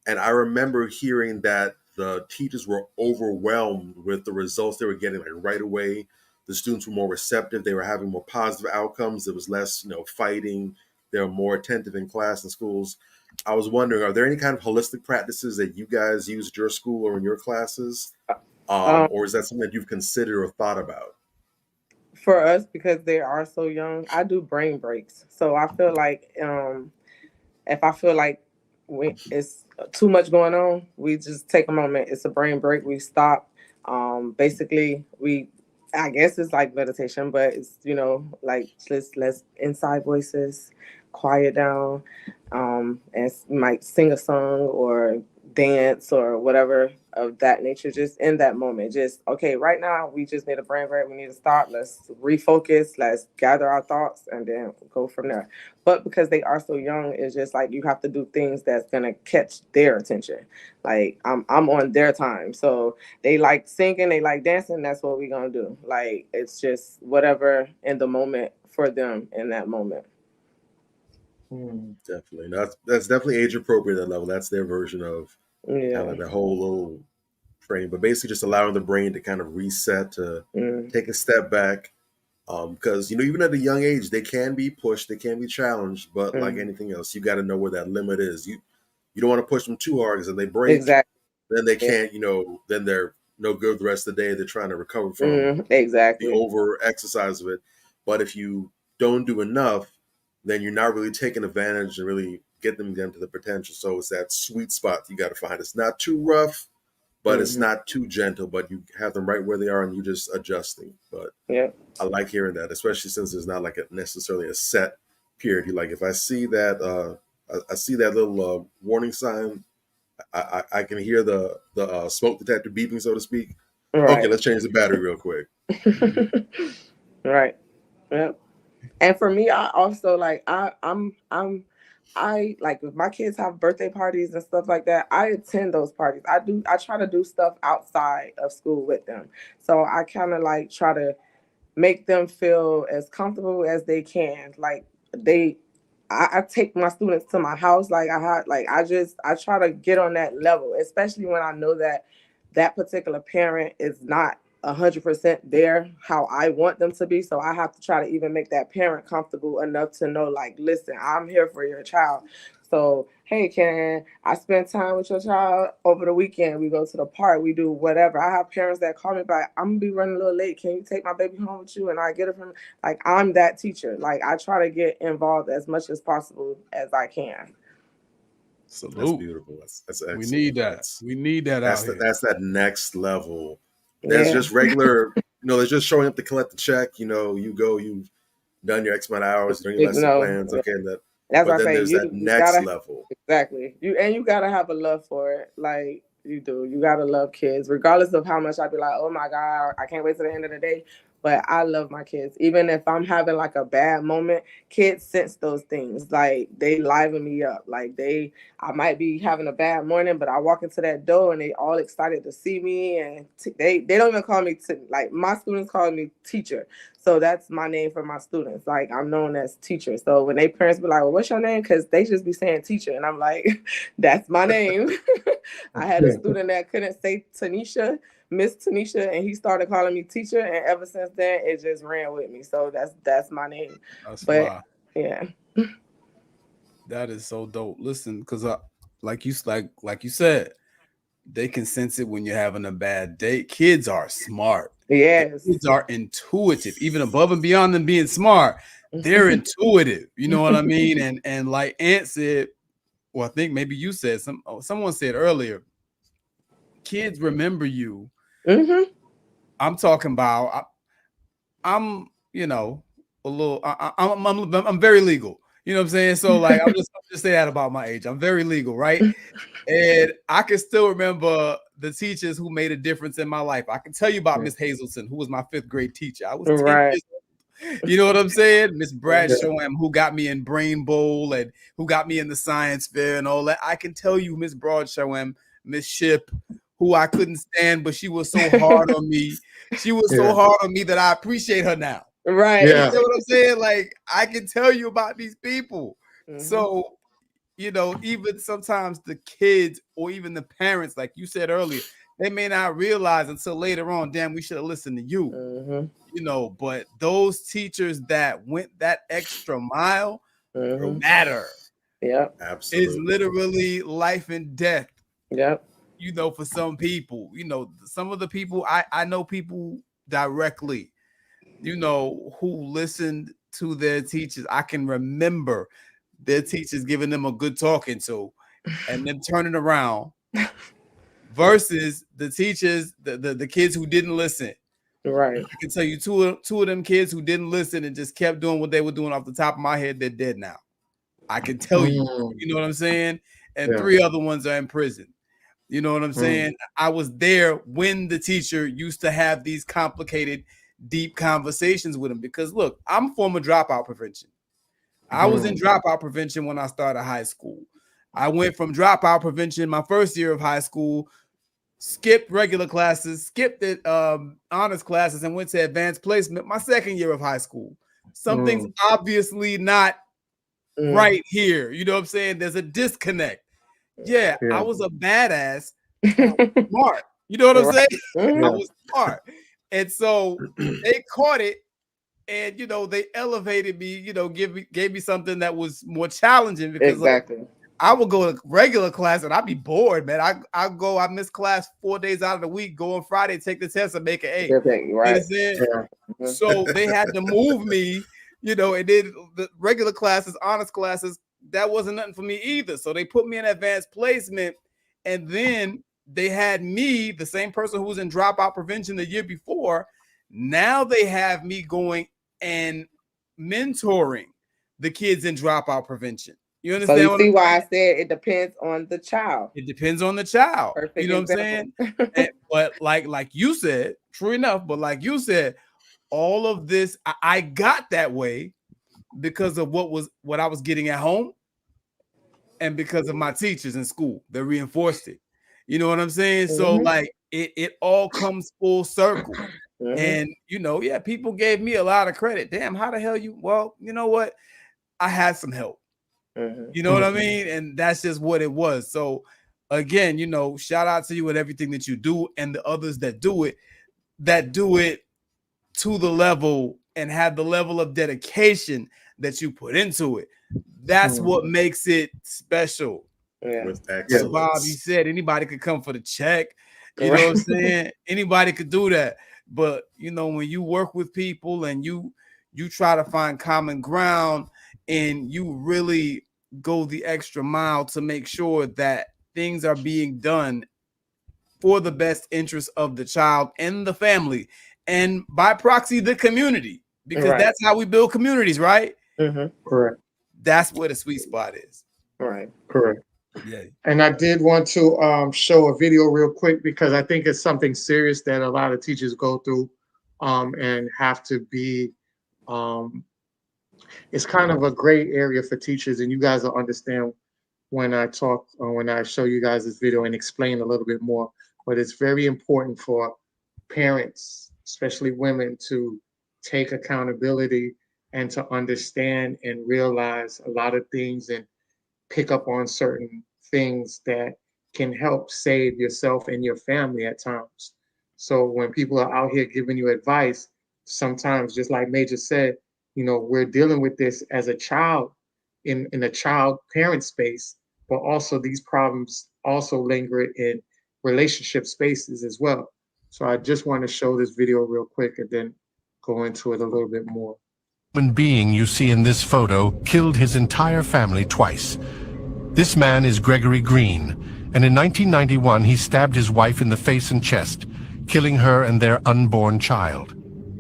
And I remember hearing that the teachers were overwhelmed with the results they were getting, like right away. The students were more receptive. They were having more positive outcomes. There was less, fighting. They were more attentive in class and schools. I was wondering, are there any kind of holistic practices that you guys use at your school or in your classes? Or is that something that you've considered or thought about? For us, because they are so young, I do brain breaks. So I feel like if I feel like it's too much going on, we just take a moment. It's a brain break. We stop. Basically, I guess it's like meditation, but it's, like let's inside voices, quiet down, and might sing a song or dance or whatever of that nature, just in that moment. Just, okay, right now we just need a brain break. We need to stop. Let's refocus. Let's gather our thoughts and then go from there. But because they are so young, it's just like you have to do things that's gonna catch their attention. Like I'm on their time. So they like singing, they like dancing, that's what we're gonna do. Like it's just whatever in the moment for them in that moment. Definitely. That's definitely age appropriate at that level. That's their version of kind of the whole little training, but basically just allowing the brain to kind of reset, to take a step back. Because even at a young age, they can be pushed, they can be challenged, but like anything else, you got to know where that limit is. You don't want to push them too hard, because if they break, then they can't. Then they're no good the rest of the day. They're trying to recover from the over exercise of it. But if you don't do enough, then you're not really taking advantage and really get them to the potential. So it's that sweet spot you got to find. It's not too rough, but it's not too gentle, but you have them right where they are and you're just adjusting. But I like hearing that, especially since there's not like necessarily a set period. You like, if I see that, I see that little warning sign, I can hear the smoke detector beeping, so to speak. Right. Okay, let's change the battery real quick. Right. Yep. And for me, I also like I'm like, if my kids have birthday parties and stuff like that, I attend those parties. I try to do stuff outside of school with them. So I kind of like try to make them feel as comfortable as they can. Like I take my students to my house. Like I try to get on that level, especially when I know that particular parent is not 100% there how I want them to be. So I have to try to even make that parent comfortable enough to know, like, listen, I'm here for your child. So, hey, can I spend time with your child over the weekend? We go to the park, we do whatever. I have parents that call me back, I'm gonna be running a little late. Can you take my baby home with you? And I get it from, like, I'm that teacher. Like, I try to get involved as much as possible as I can. So that's beautiful. That's excellent. We need that. We need that. That's that next level. That's just regular, there's just showing up to collect the check. You go, you've done your X amount of hours, done your lesson plans. Okay, that's what I say. There's that next level. Exactly. You gotta have a love for it. Like you do. You gotta love kids, regardless of how much I'd be like, oh my God, I can't wait till the end of the day. But I love my kids. Even if I'm having like a bad moment, kids sense those things. Like they liven me up. Like I might be having a bad morning, but I walk into that door and they all excited to see me. And they don't even call me, like my students call me teacher. So that's my name for my students. Like I'm known as teacher. So when they parents be like, well, what's your name? Because they just be saying teacher. And I'm like, that's my name. I had a student that couldn't say Tanisha, Miss Tanisha, and he started calling me teacher, and ever since then it just ran with me. So that's my name. Yeah, that is so dope. Listen, because like you said, they can sense it when you're having a bad day. Kids are smart. Yes, kids are intuitive, even above and beyond them being smart. They're intuitive. You know what I mean? And like Ant said, well, I think maybe you said someone said earlier, kids remember you. Mm-hmm. I'm talking about. I'm a little. I'm very legal. You know what I'm saying? So like, I'm just say that about my age. I'm very legal, right? And I can still remember the teachers who made a difference in my life. I can tell you about Miss Hazelton, who was my 5th grade teacher. I was 10 years old. You know what I'm saying? Miss Bradshaw, who got me in Brain Bowl and who got me in the science fair and all that. I can tell you Miss Bradshaw, Miss Ship, who I couldn't stand, but she was so hard on me. She was so hard on me that I appreciate her now. Right. Yeah. You know what I'm saying? Like, I can tell you about these people. Mm-hmm. So, even sometimes the kids or even the parents, like you said earlier, they may not realize until later on, damn, we should have listened to you. Mm-hmm. But those teachers that went that extra mile matter. Yeah. Absolutely. It's literally life and death. Yep. For some people, some of the people I know people directly, who listened to their teachers. I can remember their teachers giving them a good talking to and then turning around versus the teachers, the kids who didn't listen. Right. I can tell you two of them kids who didn't listen and just kept doing what they were doing off the top of my head, they're dead now. I can tell you, you know what I'm saying? And 3 other ones are in prison. You know what I'm saying? I was there when the teacher used to have these complicated, deep conversations with him. Because look, I'm former dropout prevention. I was in dropout prevention when I started high school. I went from dropout prevention my first year of high school, skipped regular classes, skipped the honors classes, and went to advanced placement my second year of high school. Something's obviously not right here. You know what I'm saying? There's a disconnect. Yeah, I was a badass. Smart. You know what I'm saying? I was smart. And so they caught it, and you know, they elevated me, you know, gave me something that was more challenging because like, I would go to regular class and I'd be bored, man. I miss class 4 days out of the week, go on Friday, take the test and make an A. Right. So they had to move me, you know, and then the regular classes, honors classes, that wasn't nothing for me either. So they put me in advanced placement, and then they had me, the same person who was in dropout prevention the year before. Now they have me going and mentoring the kids in dropout prevention. You understand? So you see why I said it depends on the child. It depends on the child. Perfect you know what I'm saying? But like you said, true enough, but like you said, all of this, I got that way because of what I was getting at home and because of my teachers in school that reinforced it. You know what I'm saying? So like it all comes full circle. And you know, yeah, people gave me a lot of credit. Damn, how the hell well, you know what? I had some help. You know what I mean? And that's just what it was. So again, you know, shout out to you and everything that you do and the others that do it to the level and have the level of dedication that you put into it. That's what makes it special. With So Bob, you said anybody could come for the check. You know what I'm saying? Anybody could do that. But you know, when you work with people and you try to find common ground and you really go the extra mile to make sure that things are being done for the best interest of the child and the family, and by proxy, the community, because that's how we build communities, right? Correct. That's where the sweet spot is. Correct. Yeah. And I did want to show a video real quick because I think it's something serious that a lot of teachers go through and have to be it's kind of a gray area for teachers, and you guys will understand when I talk or when I show you guys this video and explain a little bit more. But it's very important for parents, especially women, to take accountability and to understand and realize a lot of things and pick up on certain things that can help save yourself and your family at times. So when people are out here giving you advice, sometimes, just like Major said, you know, we're dealing with this as a child in a child parent space, but also these problems also linger in relationship spaces as well. So I just want to show this video real quick and then go into it a little bit more. Human being you see in this photo killed his entire family twice. This man is Gregory Green, and in 1991 he stabbed his wife in the face and chest, killing her and their unborn child.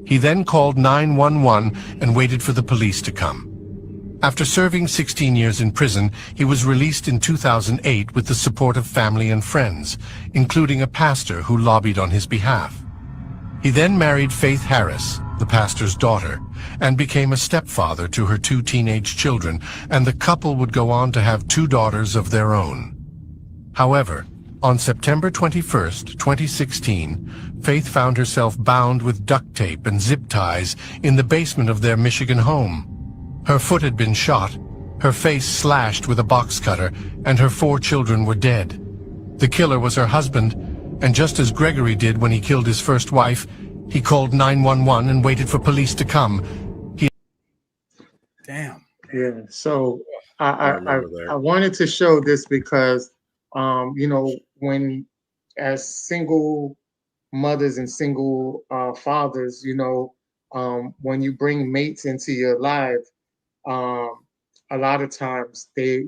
He then called 911 and waited for the police to come. After serving 16 years in prison, he was released in 2008 with the support of family and friends, including a pastor who lobbied on his behalf. He then married Faith Harris, the pastor's daughter, and became a stepfather to her 2 teenage children, and the couple would go on to have 2 daughters of their own. However, on September 21st, 2016, Faith found herself bound with duct tape and zip ties in the basement of their Michigan home. Her foot had been shot, her face slashed with a box cutter, and her 4 children were dead. The killer was her husband, and just as Gregory did when he killed his first wife, he called 911 and waited for police to come. Damn. Yeah. So I wanted to show this because, you know, when as single mothers and single fathers, you know, when you bring mates into your life, a lot of times they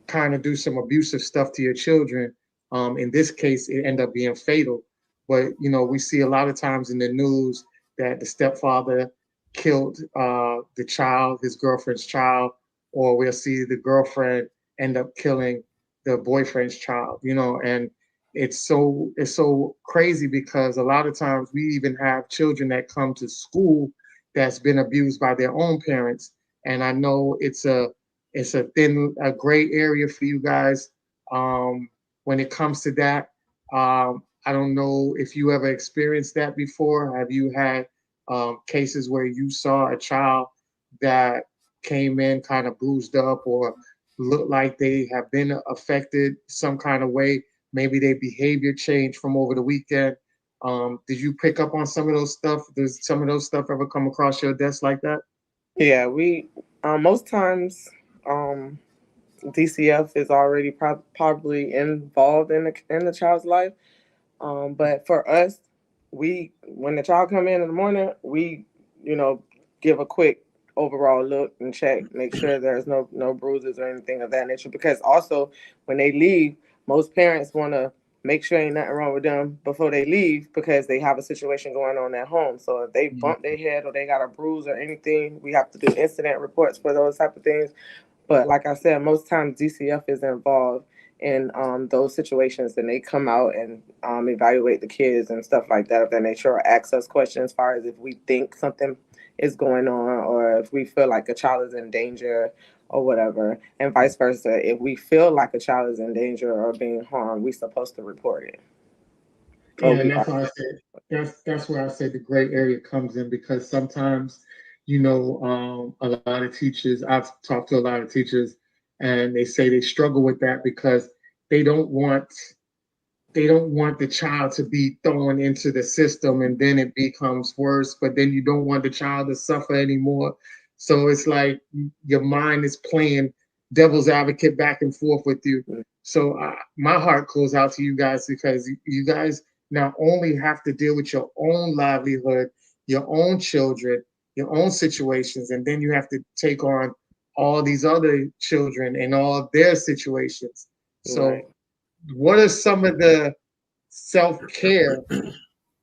kind of do some abusive stuff to your children. In this case, it ended up being fatal. But, you know, we see a lot of times in the news that the stepfather killed the child, his girlfriend's child, or we'll see the girlfriend end up killing the boyfriend's child, you know, and it's so crazy because a lot of times we even have children that come to school that's been abused by their own parents. And I know it's a gray area for you guys when it comes to that. I don't know if you ever experienced that before. Have you had cases where you saw a child that came in kind of bruised up or looked like they have been affected some kind of way? Maybe their behavior changed from over the weekend. Did you pick up on some of those stuff? Does some of those stuff ever come across your desk like that? Yeah, we most times DCF is already probably involved in the child's life. But for us, when the child come in the morning, we give a quick overall look and check, make sure there's no bruises or anything of that nature. Because also when they leave, most parents want to make sure ain't nothing wrong with them before they leave because they have a situation going on at home. So if they bump their head or they got a bruise or anything, we have to do incident reports for those type of things. But like I said, most times DCF is involved in those situations, and they come out and evaluate the kids and stuff like that of that nature, or ask us questions as far as if we think something is going on or if we feel like a child is in danger or whatever, and vice versa. If we feel like a child is in danger or being harmed, we're supposed to report it. Yeah, and that's why I said that's where I said the gray area comes in, because sometimes, a lot of teachers, I've talked to a lot of teachers, and they say they struggle with that because they don't want the child to be thrown into the system and then it becomes worse, but then you don't want the child to suffer anymore. So it's like your mind is playing devil's advocate back and forth with you. So my heart goes out to you guys, because you guys not only have to deal with your own livelihood, your own children, your own situations, and then you have to take on all these other children and all their situations. So what are some of the self-care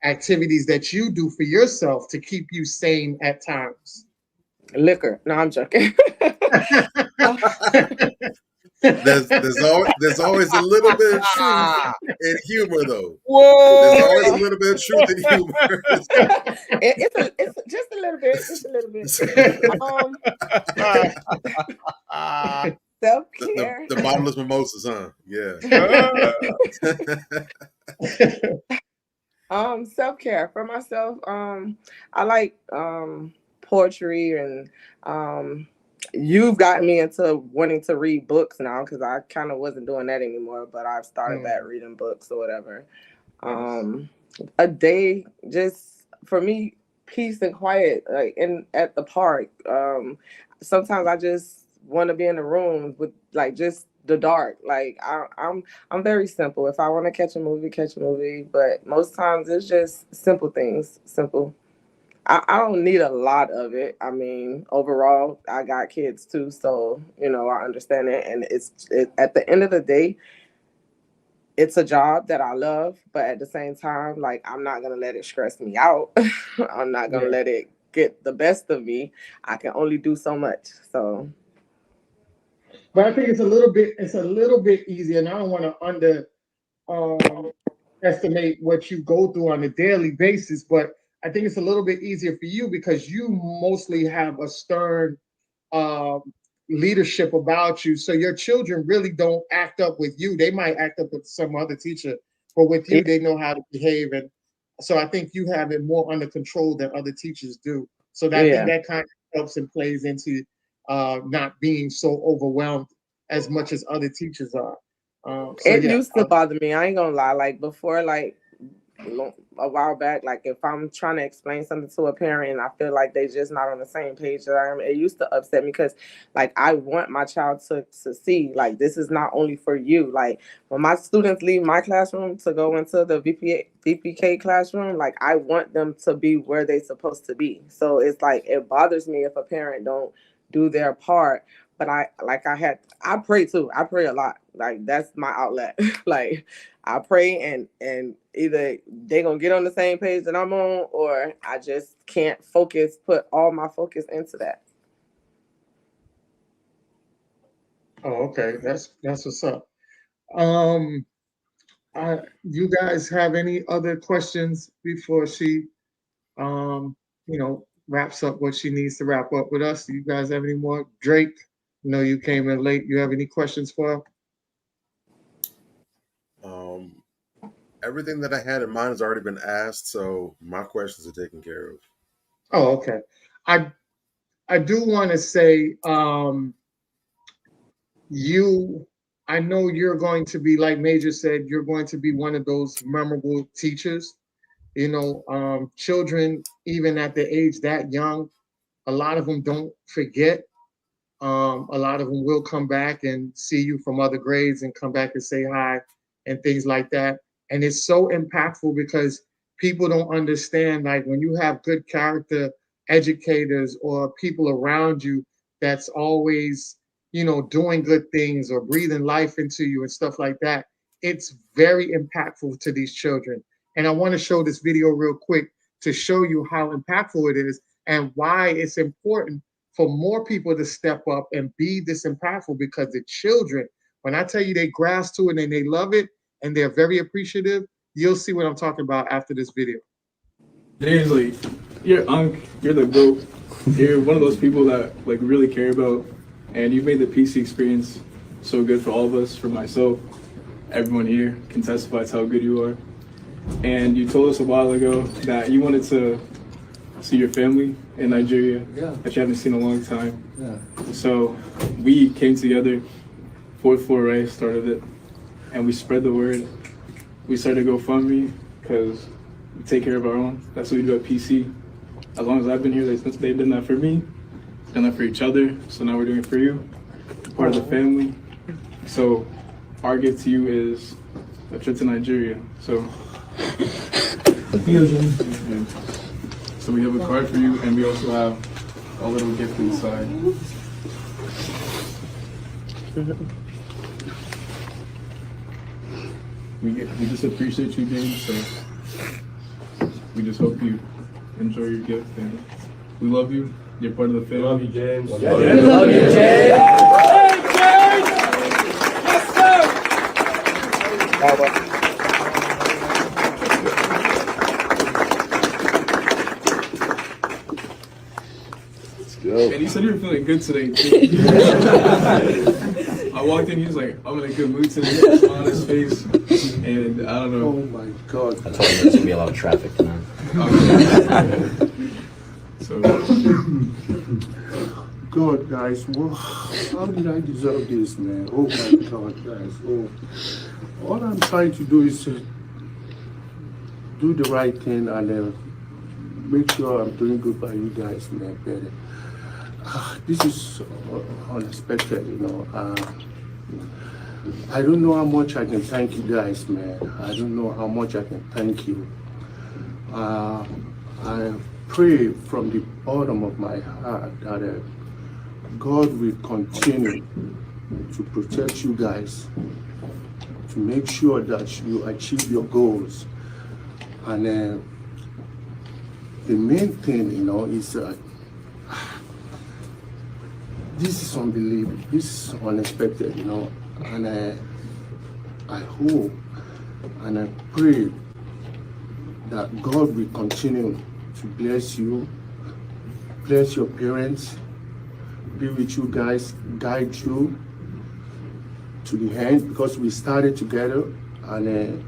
activities that you do for yourself to keep you sane at times? Liquor. No, I'm joking. There's always a little bit of truth in humor, though. Whoa! There's always a little bit of truth in humor. it's just a little bit. Just a little bit. Self-care. The bottomless mimosas, huh? Yeah. Self-care for myself. I like poetry, and you've gotten me into wanting to read books now, because I kind of wasn't doing that anymore, but I've started back reading books or whatever. A day just for me, peace and quiet, like at the park. Sometimes I just want to be in the room with like just the dark. Like I'm very simple. If I want to catch a movie, but most times it's just simple things. Simple. I don't need a lot of it. I mean, overall, I got kids too, so I understand it. And at the end of the day, it's a job that I love, but at the same time, like, I'm not gonna let it stress me out. I'm not gonna let it get the best of me. I can only do so much. So, but I think it's a little bit easier, and I don't want to underestimate what you go through on a daily basis, but I think it's a little bit easier for you because you mostly have a stern leadership about you. So your children really don't act up with you. They might act up with some other teacher, but with you, they know how to behave. And so I think you have it more under control than other teachers do. So I think that kind of helps and plays into not being so overwhelmed as much as other teachers are. It used to bother me. I ain't gonna lie. Like before, like a while back, like if I'm trying to explain something to a parent and I feel like they just not on the same page that I am, it used to upset me because like I want my child to see like this is not only for you. Like when my students leave my classroom to go into the VPK classroom, like I want them to be where they're supposed to be. So it's like it bothers me if a parent don't do their part. But I pray too. I pray a lot. Like that's my outlet. Like I pray and either they gonna get on the same page that I'm on, or I just can't put all my focus into that. Oh, okay. That's what's up. You guys have any other questions before she, wraps up what she needs to wrap up with us? Do you guys have any more? Drake, I know you came in late. You have any questions for her? Everything that I had in mind has already been asked, so my questions are taken care of. Oh, okay. I do want to say, I know you're going to be, like Major said, you're going to be one of those memorable teachers. Children, even at the age that young, a lot of them don't forget. A lot of them will come back and see you from other grades and come back and say hi and things like that. And it's so impactful because people don't understand, like when you have good character educators or people around you that's always, doing good things or breathing life into you and stuff like that, it's very impactful to these children. And I want to show this video real quick to show you how impactful it is and why it's important for more people to step up and be this impactful, because the children, when I tell you they grasp to it and they love it and they're very appreciative, you'll see what I'm talking about after this video. Dansley, you're the GOAT. You're one of those people that really care about, and you've made the PC experience so good for all of us, for myself. Everyone here can testify to how good you are. And you told us a while ago that you wanted to see your family in Nigeria that you haven't seen in a long time. So we came together, 4th Floor Ray started it, and we spread the word. We started GoFundMe because we take care of our own. That's what we do at PC. As long as I've been here, they've done that for me, done that for each other. So now we're doing it for you, part of the family. So our gift to you is a trip to Nigeria. So we have a card for you, and we also have a little gift inside. We just appreciate you, James. So we just hope you enjoy your gift, and we love you. You're part of the family. Love you, James. Love you, James. Hey, James! Yes, sir! And he said you were feeling good today, too. I walked in, he was like, I'm in a good mood today. Smile on his face. And I don't know. Oh my God. I told him there's going to be a lot of traffic tonight. So, God, guys, how did I deserve this, man? Oh my God, guys. Oh, all I'm trying to do is to do the right thing and make sure I'm doing good by you guys, man. Better. This is unexpected, I don't know how much I can thank you guys, man. I don't know how much I can thank you. I pray from the bottom of my heart that God will continue to protect you guys, to make sure that you achieve your goals. And the main thing, is this is unbelievable. This is unexpected, and I hope and I pray that God will continue to bless you, bless your parents, be with you guys, guide you to the end, because we started together, and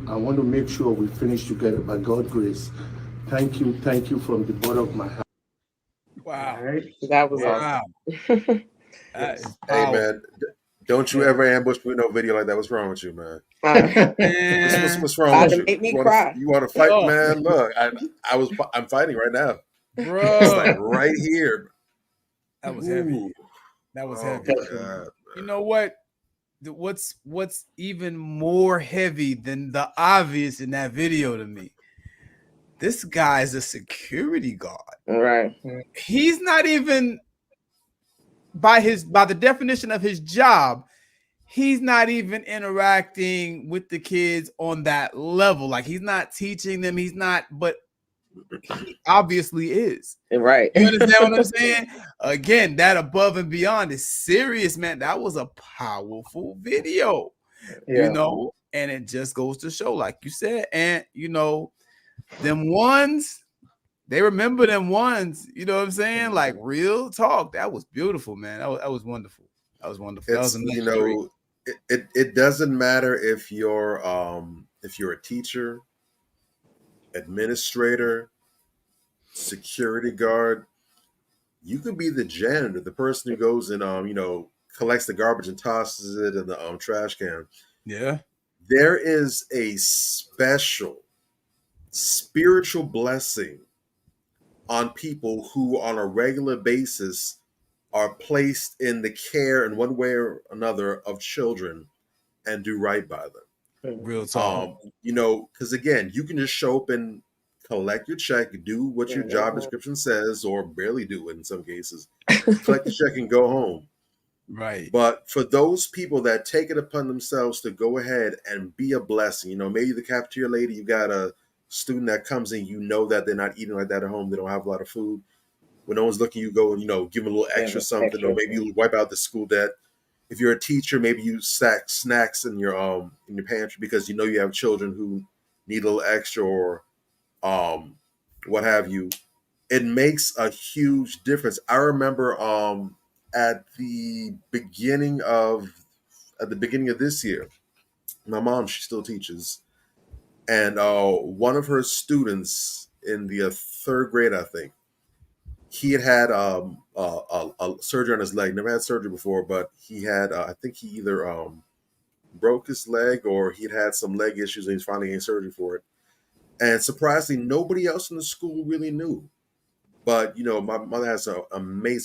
I want to make sure we finish together by God's grace. Thank you from the bottom of my heart. Wow. That was awesome. That is Hey man, don't you ever ambush me with no video like that. What's wrong with you, man? What's wrong with you? Make me You cry. want to fight, Oh. man? Look, I'm fighting right now. Bro. It's like right here. That was heavy. Ooh. That was Oh, heavy. my God. You know what? What's even more heavy than the obvious in that video to me? This guy's a security guard. Right. He's not even by the definition of his job, he's not even interacting with the kids on that level. Like he's not teaching them, but he obviously is. Right. You understand what I'm saying? Again, that above and beyond is serious, man. That was a powerful video. Yeah. And it just goes to show, like you said, and you know, them ones, they remember them ones, you know what I'm saying? Like real talk. That was beautiful, man. That was wonderful. That was wonderful. That was It's, a nice you streak. know, it doesn't matter if you're a teacher, administrator, security guard. You could be the janitor, the person who goes and collects the garbage and tosses it in the trash can. Yeah. There is a special spiritual blessing on people who on a regular basis are placed in the care in one way or another of children and do right by them. Real talk. Because again, you can just show up and collect your check, do what your job description says, or barely do it in some cases. Collect the check and go home. Right. But for those people that take it upon themselves to go ahead and be a blessing, maybe the cafeteria lady, you got a student that comes in, that they're not eating like that at home, they don't have a lot of food. When no one's looking, you go and give them a little extra something, or maybe you wipe out the school debt. If you're a teacher, maybe you stack snacks in your pantry because you have children who need a little extra, or what have you. It makes a huge difference. I remember at the beginning of this year, my mom, she still teaches, and one of her students in the third grade, I think, he had a surgery on his leg. Never had surgery before, but he had I think he either broke his leg or he'd had some leg issues, and he's finally getting surgery for it. And surprisingly, nobody else in the school really knew. But my mother has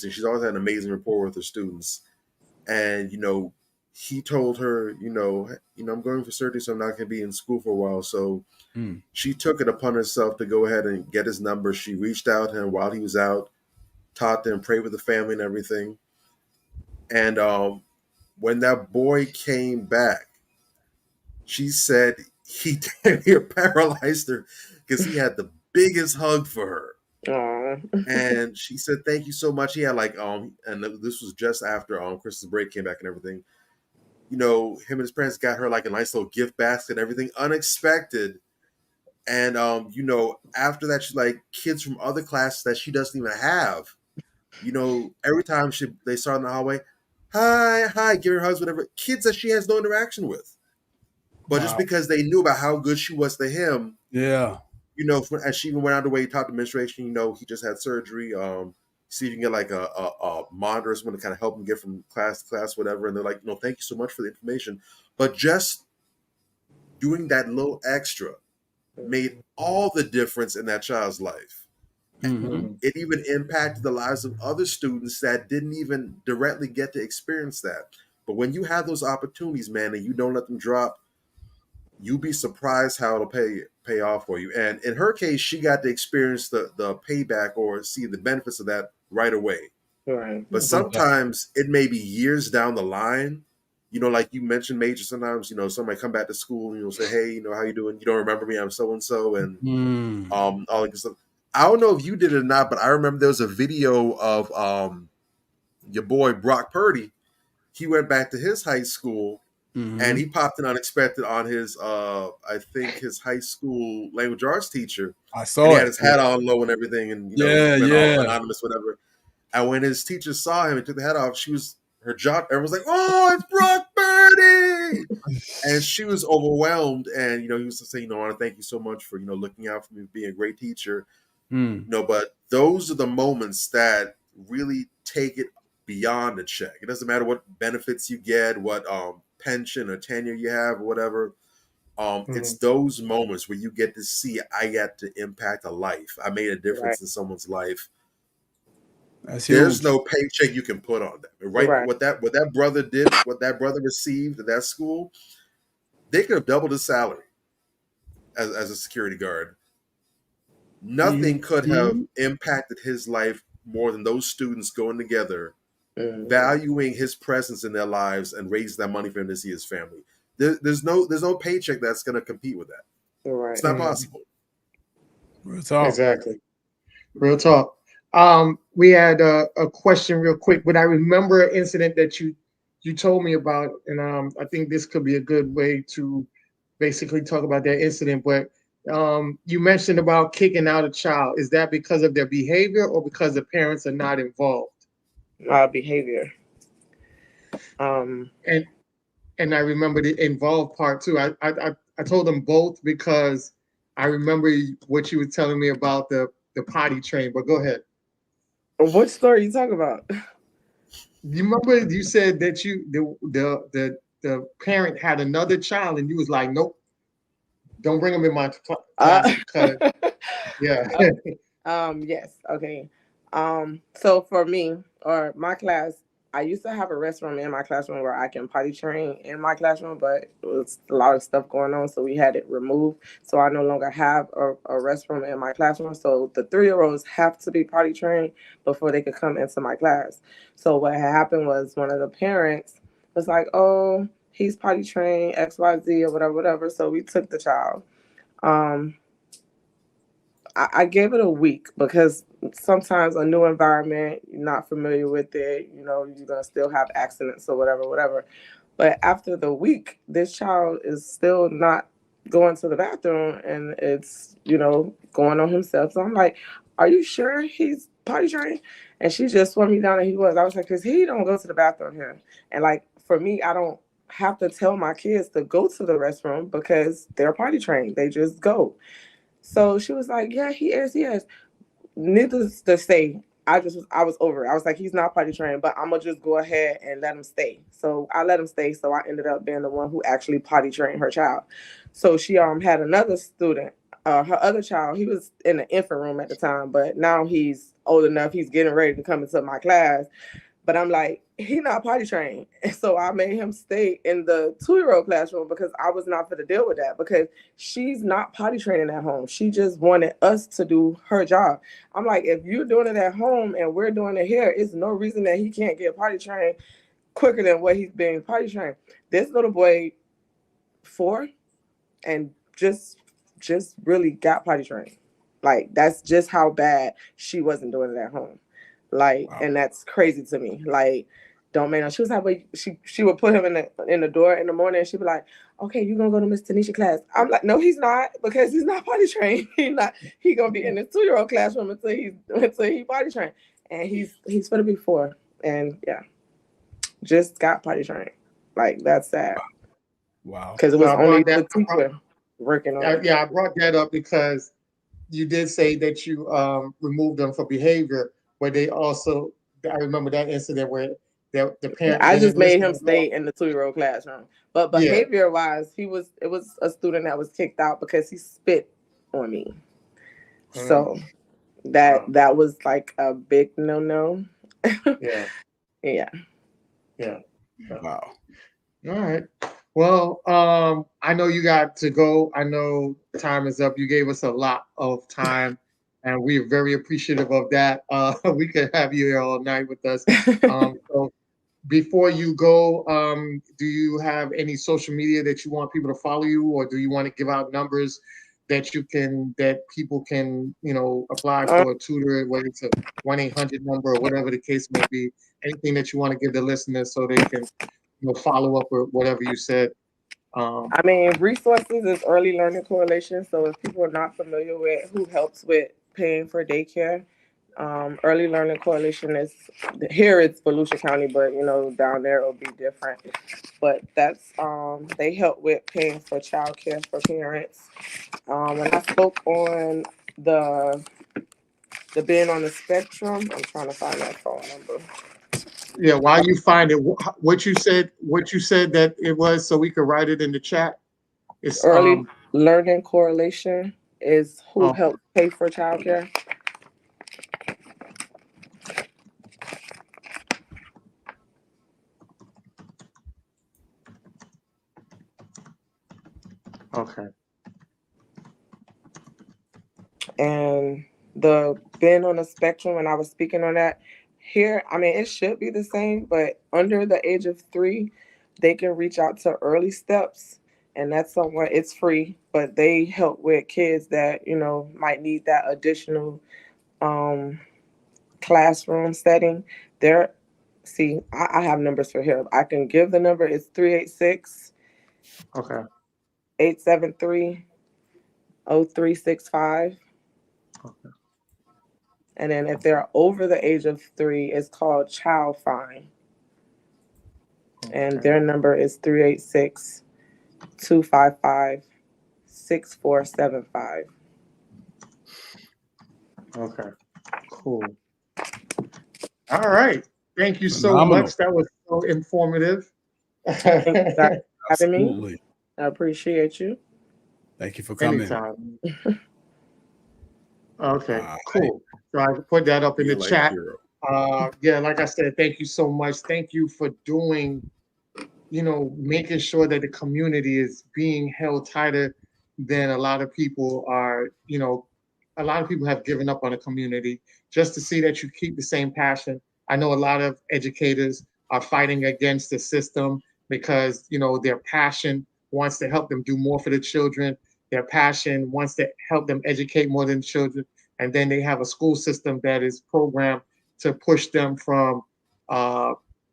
she's always had an amazing rapport with her students. And he told her, I'm going for surgery, so I'm not going to be in school for a while. So she took it upon herself to go ahead and get his number. She reached out to him while he was out, taught them, prayed with the family and everything. And when that boy came back, she said he damn near paralyzed her because he had the biggest hug for her. And she said, "Thank you so much." He had and this was just after Christmas break came back and everything. Him and his parents got her like a nice little gift basket and everything, unexpected. And after that, she's like, kids from other classes that she doesn't even have. Every time they saw her in the hallway, hi, give her hugs, whatever. Kids that she has no interaction with, but just because they knew about how good she was to him, yeah. And she even went out of the way to talk to administration. He just had surgery. See if you can get like a monitor or someone to kind of help him get from class to class, whatever. And they're like, thank you so much for the information. But just doing that little extra made all the difference in that child's life. Mm-hmm. It even impacted the lives of other students that didn't even directly get to experience that. But when you have those opportunities, man, and you don't let them drop, you'll be surprised how it'll pay off for you. And in her case, she got to experience the payback or see the benefits of that right away. Right. But sometimes it may be years down the line. Like you mentioned, Major, sometimes, somebody come back to school and say, hey, how you doing? You don't remember me? I'm so-and-so. And all that stuff. I don't know if you did it or not, but I remember there was a video of your boy, Brock Purdy. He went back to his high school. Mm-hmm. And he popped in unexpected on his, I think his high school language arts teacher. I saw He had his hat on low and everything, and all anonymous, whatever. And when his teacher saw him and took the hat off, her jaw. Everyone's like, "Oh, it's Brock Purdy!" And she was overwhelmed. And he was to say, "I want to thank you so much for looking out for me, being a great teacher." But those are the moments that really take it beyond a check. It doesn't matter what benefits you get, what pension or tenure you have or whatever. It's those moments where you get to see, I got to impact a life. I made a difference in someone's life. There's no paycheck you can put on that. Right? What that brother did, what that brother received at that school, they could have doubled his salary as a security guard. Nothing could have impacted his life more than those students going together, valuing his presence in their lives and raise that money for him to see his family. There's no paycheck that's going to compete with that. Right. It's not possible. Real talk. Exactly. Real talk. We had a question real quick, but I remember an incident that you told me about, and I think this could be a good way to basically talk about that incident, but you mentioned about kicking out a child. Is that because of their behavior or because the parents are not involved? Behavior. And I remember the involved part too. I told them both because I remember what you were telling me about the potty train. But go ahead. What story are you talking about? You remember you said that the parent had another child and you was like, nope, don't bring him in my class. Yeah. Yes. Okay. So for me or my class, I used to have a restroom in my classroom where I can potty train in my classroom, but it was a lot of stuff going on, so we had it removed. So I no longer have a restroom in my classroom. So the 3-year-olds have to be potty trained before they could come into my class. So what had happened was one of the parents was like, "Oh, he's potty trained, XYZ or whatever." So we took the child. I gave it a week because sometimes a new environment, you're not familiar with it, you're gonna still have accidents or whatever. But after the week, this child is still not going to the bathroom and it's, going on himself. So I'm like, are you sure he's potty trained? And she just swore me down that he was. I was like, because he don't go to the bathroom here. And like, for me, I don't have to tell my kids to go to the restroom because they're potty trained. They just go. So she was like, yeah, he is. Needless to say, I was over it. I was like, he's not potty trained, but I'm going to just go ahead and let him stay. So I let him stay. So I ended up being the one who actually potty trained her child. So she had another student, her other child. He was in the infant room at the time, but now he's old enough. He's getting ready to come into my class. But I'm like, he not potty trained. And so I made him stay in the 2-year-old classroom because I was not going to deal with that because she's not potty training at home. She just wanted us to do her job. I'm like, if you're doing it at home and we're doing it here, it's no reason that he can't get potty trained quicker than what he's being potty trained. This little boy, 4, and just really got potty trained. Like, that's just how bad she wasn't doing it at home. Like, wow. And that's crazy to me. Like, don't make no. She was like, but she would put him in the door in the morning and she'd be like, okay, you're gonna go to Miss Tanisha class. I'm like, no, he's not, because he's not potty trained. He gonna be in the 2-year-old classroom until he potty trained. And he's gonna be 4. And yeah, just got potty trained. Like, that's sad. Wow. Because it was only the teacher working on it. Yeah, I brought that up because you did say that you removed them for behavior. But they also, I remember that incident where the parent. I just made him stay in the 2-year-old classroom. But behavior-wise, it was a student that was kicked out because he spit on me. So that was like a big no. Yeah. Wow. All right. Well, I know you got to go. I know time is up. You gave us a lot of time. And we're very appreciative of that. We could have you here all night with us. So before you go, do you have any social media that you want people to follow you, or do you want to give out numbers that people can, apply for a tutor, whether it's a 1-800 number or whatever the case may be? Anything that you want to give the listeners so they can, follow up with whatever you said. I mean, resources is Early Learning Coalition. So if people are not familiar with who helps with paying for daycare, Early Learning Coalition is here. It's Volusia County, but down there it'll be different. But that's they help with paying for childcare for parents. And I spoke on the being on the spectrum. I'm trying to find that phone number. Yeah, while you find it, what you said that it was, so we could write it in the chat. It's Early Learning Coalition is who helps pay for childcare. Okay. And the being on the spectrum, and I was speaking on that here, I mean, it should be the same, but under the age of 3, they can reach out to Early Steps, and that's somewhere it's free, but they help with kids that, might need that additional classroom setting. I have numbers for here. I can give the number. It's 386. Okay. 873-0365. And then if they're over the age of 3, it's called Child Fine. And their number is 386-255-6475. Okay, cool. All right. Thank you so Phenomenal. much. That was so informative. Thank you guys for having me. Absolutely. I appreciate you. Thank you for coming. Anytime. Okay, cool. So I can put that up in the chat. Yeah, like I said, thank you so much. Thank you for doing, making sure that the community is being held tighter than a lot of people are, a lot of people have given up on the community. Just to see that you keep the same passion. I know a lot of educators are fighting against the system because, their passion wants to help them do more for the children. Their passion wants to help them educate more than children. And then they have a school system that is programmed to push them from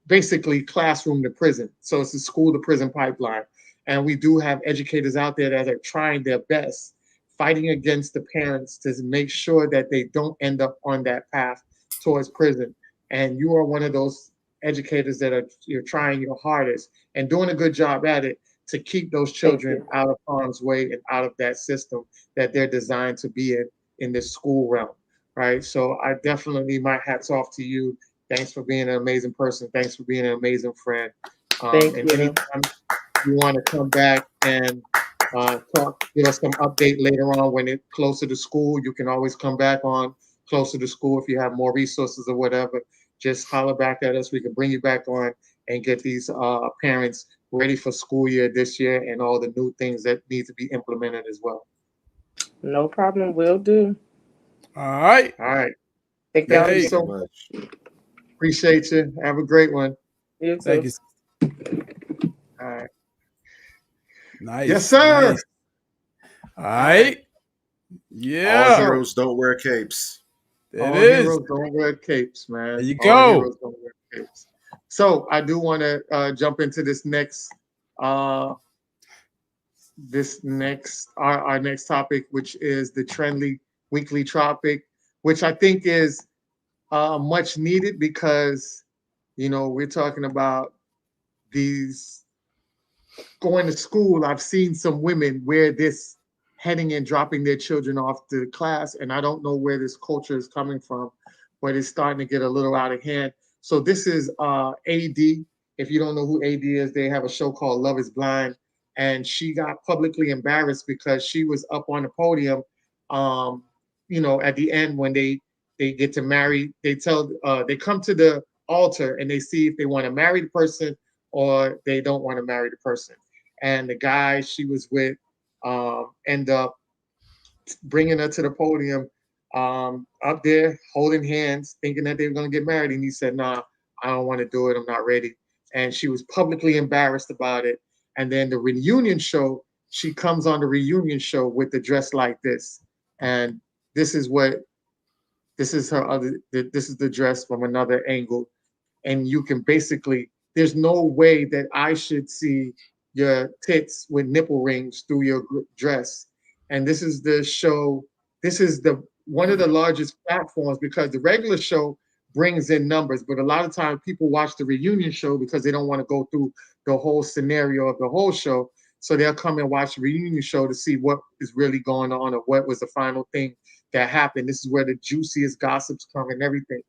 basically classroom to prison. So it's a school to prison pipeline. And we do have educators out there that are trying their best, fighting against the parents to make sure that they don't end up on that path towards prison. And you are one of those educators that you're trying your hardest and doing a good job at it to keep those children out of harm's way and out of that system that they're designed to be in this school realm, right? So I definitely, my hat's off to you. Thanks for being an amazing person. Thanks for being an amazing friend. Thank and you. anytime you want to come back and give us some update later on when it's closer to school, you can always come back on closer to school if you have more resources or whatever. Just holler back at us. We can bring you back on and get these parents ready for school year this year and all the new things that need to be implemented as well. No problem. Will do. All right. All right. Thank you so much. Appreciate you. Have a great one. You too. Thank you. All right. Nice. Yes, sir. Nice. All right. Yeah. All heroes don't wear capes. All heroes don't wear capes, man. There you All go. heroes don't wear capes. So I do want to jump into this next our next topic, which is the Trendly Weekly topic, which I think is much needed because we're talking about these going to school. I've seen some women wear this heading and dropping their children off to class, and I don't know where this culture is coming from, but it's starting to get a little out of hand. So this is AD. If you don't know who AD is, they have a show called Love is Blind, and she got publicly embarrassed because she was up on the podium. At the end when they get to marry, they come to the altar and they see if they want to marry the person or they don't want to marry the person. And the guy she was with end up bringing her to the podium, up there holding hands, thinking that they were going to get married. And he said, "Nah, I don't want to do it. I'm not ready." And she was publicly embarrassed about it. And then the reunion show, she comes on the reunion show with the dress like this. And this is the dress from another angle. And you can basically, there's no way that I should see your tits with nipple rings through your dress. And this is the show, this is one of the largest platforms because the regular show brings in numbers, but a lot of times people watch the reunion show because they don't want to go through the whole scenario of the whole show. So they'll come and watch the reunion show to see what is really going on or what was the final thing that happened. This is where the juiciest gossips come and everything.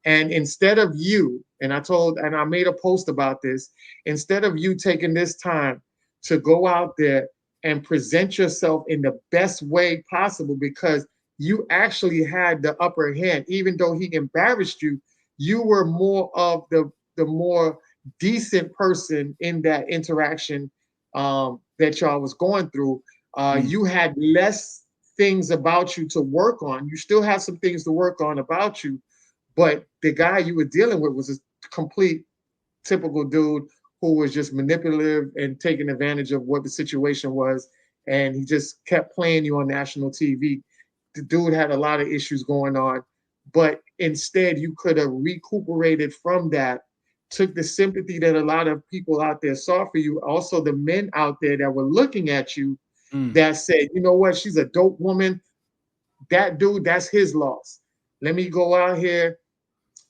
And instead of you, and I made a post about this, instead of you taking this time to go out there and present yourself in the best way possible, because you actually had the upper hand, even though he embarrassed you, you were more of the more decent person in that interaction that y'all was going through. You had less things about you to work on. You still have some things to work on about you, but the guy you were dealing with was a complete typical dude who was just manipulative and taking advantage of what the situation was. And he just kept playing you on national TV. The dude had a lot of issues going on, but instead you could have recuperated from that, took the sympathy that a lot of people out there saw for you, also the men out there that were looking at you that said, you know what, she's a dope woman. That dude, that's his loss. Let me go out here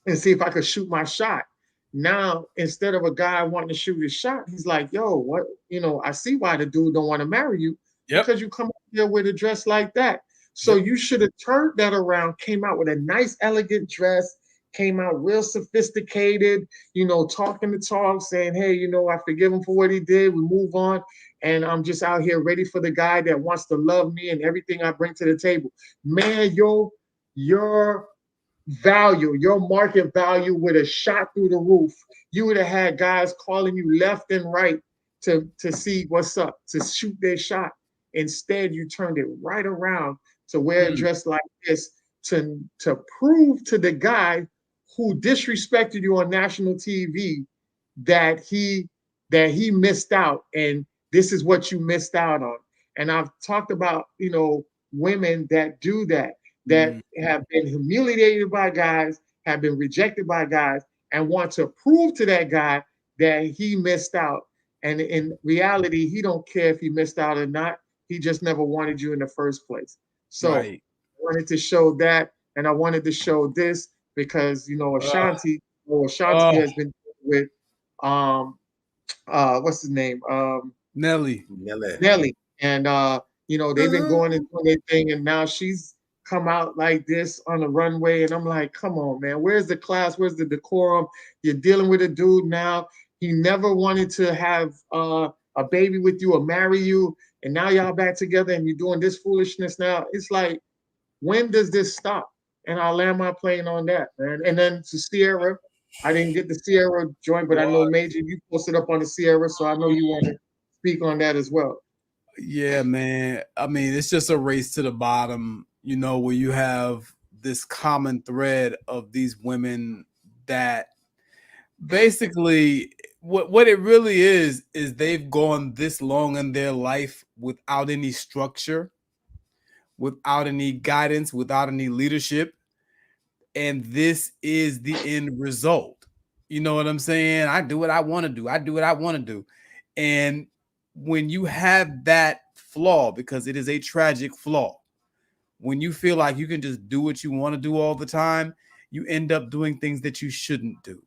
and see if I could shoot my shot. Now, instead of a guy wanting to shoot his shot, he's like, yo, what, I see why the dude don't want to marry you. Because you come up here with a dress like that. So you should have turned that around, came out with a nice, elegant dress, came out real sophisticated, talking the talk, saying, hey, I forgive him for what he did. We move on. And I'm just out here ready for the guy that wants to love me and everything I bring to the table. Man, your value, your market value would have shot through the roof. You would have had guys calling you left and right to see what's up, to shoot their shot. Instead, you turned it right around to wear a dress like this to prove to the guy who disrespected you on national TV that he missed out, and this is what you missed out on. And I've talked about, women that do that have been humiliated by guys, have been rejected by guys, and want to prove to that guy that he missed out. And in reality, he don't care if he missed out or not. He just never wanted you in the first place. So I wanted to show that, and I wanted to show this because Ashanti has been with what's his name? Nelly. And they've been going and doing their thing, and now she's come out like this on the runway, and I'm like, come on, man, where's the class? Where's the decorum? You're dealing with a dude now. He never wanted to have a baby with you or marry you, and now y'all back together and you're doing this foolishness now. It's like, when does this stop? And I'll land my plane on that, man. And then to Sierra, I didn't get the Sierra joint, but I know Major, you posted up on the Sierra, so I know you want to speak on that as well. Yeah, man. I mean, it's just a race to the bottom, where you have this common thread of these women that basically what it really is they've gone this long in their life without any structure, without any guidance, without any leadership. And this is the end result. You know what I'm saying? I do what I want to do. I do what I want to do. And when you have that flaw, because it is a tragic flaw, when you feel like you can just do what you want to do all the time, you end up doing things that you shouldn't do.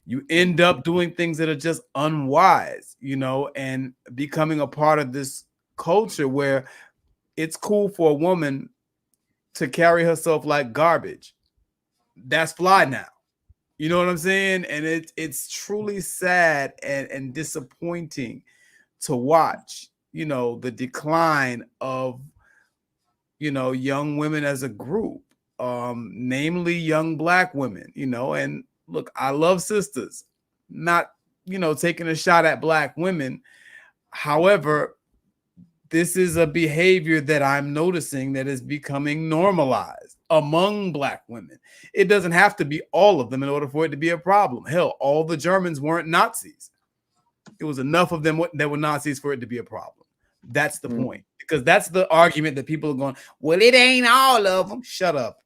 You end up doing things that are just unwise, and becoming a part of this culture where it's cool for a woman to carry herself like garbage. That's fly now. You know what I'm saying? And it's truly sad and disappointing to watch, the decline of, young women as a group, namely young Black women, and look, I love sisters, not, taking a shot at Black women. However, this is a behavior that I'm noticing that is becoming normalized among Black women. It doesn't have to be all of them in order for it to be a problem. Hell, all the Germans weren't Nazis. It was enough of them that were Nazis for it to be a problem. That's the point. Because that's the argument that people are going, well, it ain't all of them. Shut up.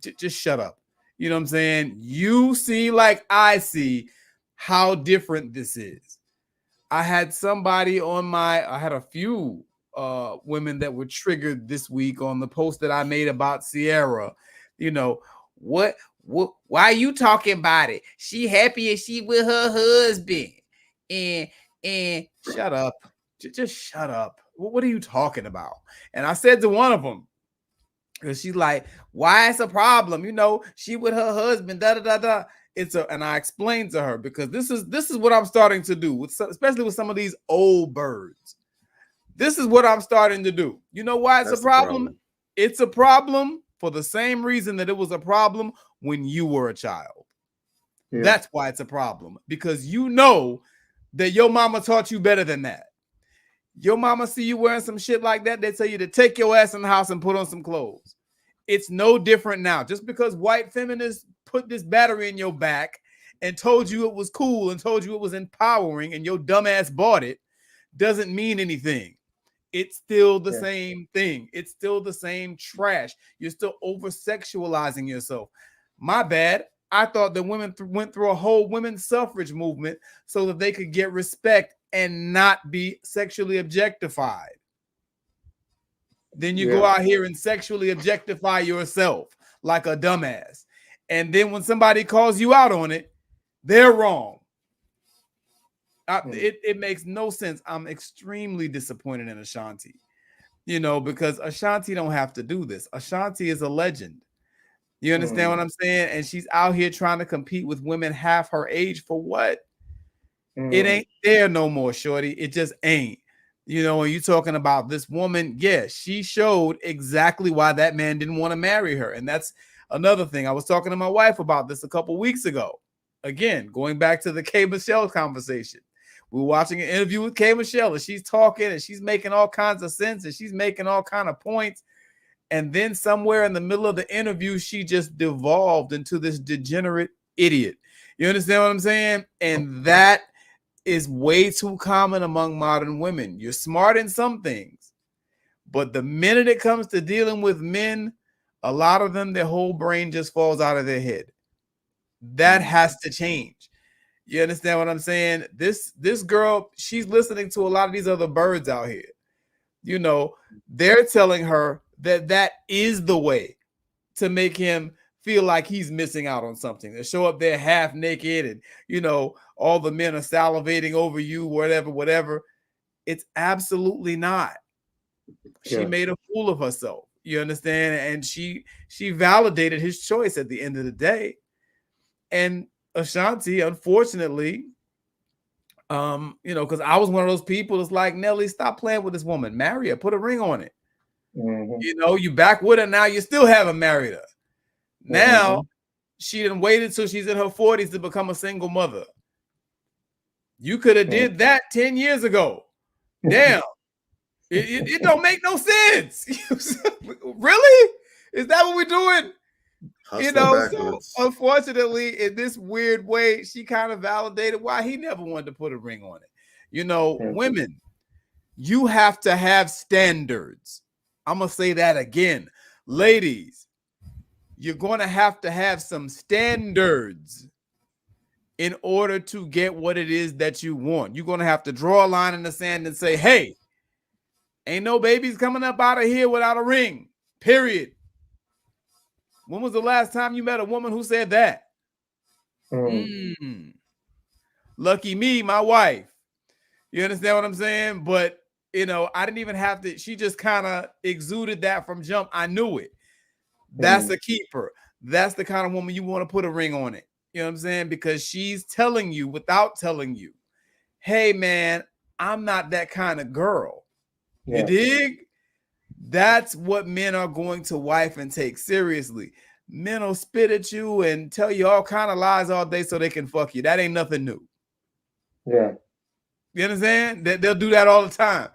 Just shut up. You know what I'm saying? You see, like I see, how different this is. I had a few women that were triggered this week on the post that I made about Sierra. Why are you talking about it? She happy and she with her husband. And shut up. Just shut up. What are you talking about? And I said to one of them, because she's like, why it's a problem? She with her husband, da-da-da-da. And I explained to her, because this is what I'm starting to do, especially with some of these old birds. This is what I'm starting to do. You know why it's a problem? It's a problem for the same reason that it was a problem when you were a child. Yeah. That's why it's a problem, because that your mama taught you better than that. Your mama see you wearing some shit like that, they tell you to take your ass in the house and put on some clothes. It's no different now. Just because white feminists put this battery in your back and told you it was cool and told you it was empowering and your dumb ass bought it doesn't mean anything. It's still the same thing. It's still the same trash. You're still over-sexualizing yourself. My bad. I thought that women went through a whole women's suffrage movement so that they could get respect and not be sexually objectified. Then you go Yeah. out here and sexually objectify yourself like a dumbass. And then when somebody calls you out on it, they're wrong. It makes no sense. I'm extremely disappointed in Ashanti, because Ashanti don't have to do this. Ashanti is a legend. You understand what I'm saying? And she's out here trying to compete with women half her age for what? It ain't there no more, shorty. It just ain't. When you're talking about this woman, yeah, she showed exactly why that man didn't want to marry her. And that's another thing. I was talking to my wife about this a couple weeks ago. Again, going back to the K. Michelle conversation. We were watching an interview with K. Michelle, and she's talking and she's making all kinds of sense and she's making all kind of points. And then somewhere in the middle of the interview, she just devolved into this degenerate idiot. You understand what I'm saying? And that is way too common among modern women. You're smart in some things, but the minute it comes to dealing with men, a lot of them, their whole brain just falls out of their head. That has to change. You understand what I'm saying? This girl, she's listening to a lot of these other birds out here. They're telling her that is the way to make him feel like he's missing out on something. They show up there half naked and, all the men are salivating over you, whatever. It's absolutely not. She made a fool of herself. You understand? And she validated his choice at the end of the day. And Ashanti, unfortunately, because I was one of those people that's like, Nelly, stop playing with this woman. Marry her, put a ring on it. You back with her now, you still haven't married her. Now she done waited till she's in her 40s to become a single mother. You could have did that 10 years ago. Damn. It don't make no sense. Really? Is that what we're doing? So unfortunately, in this weird way, she kind of validated why he never wanted to put a ring on it. Women, you have to have standards. I'm going to say that again. Ladies, you're going to have some standards in order to get what it is that you want. You're going to have to draw a line in the sand and say, hey, ain't no babies coming up out of here without a ring, period. When was the last time you met a woman who said that? Lucky me, my wife. You understand what I'm saying? But, I didn't even have to. She just kind of exuded that from jump. I knew it. That's a keeper. That's the kind of woman you want to put a ring on it. You know what I'm saying? Because she's telling you without telling you, hey, man, I'm not that kind of girl. You dig? That's what men are going to wife and take seriously. Men will spit at you and tell you all kind of lies all day so they can fuck you. That ain't nothing new. Yeah. You understand? They'll do that all the time.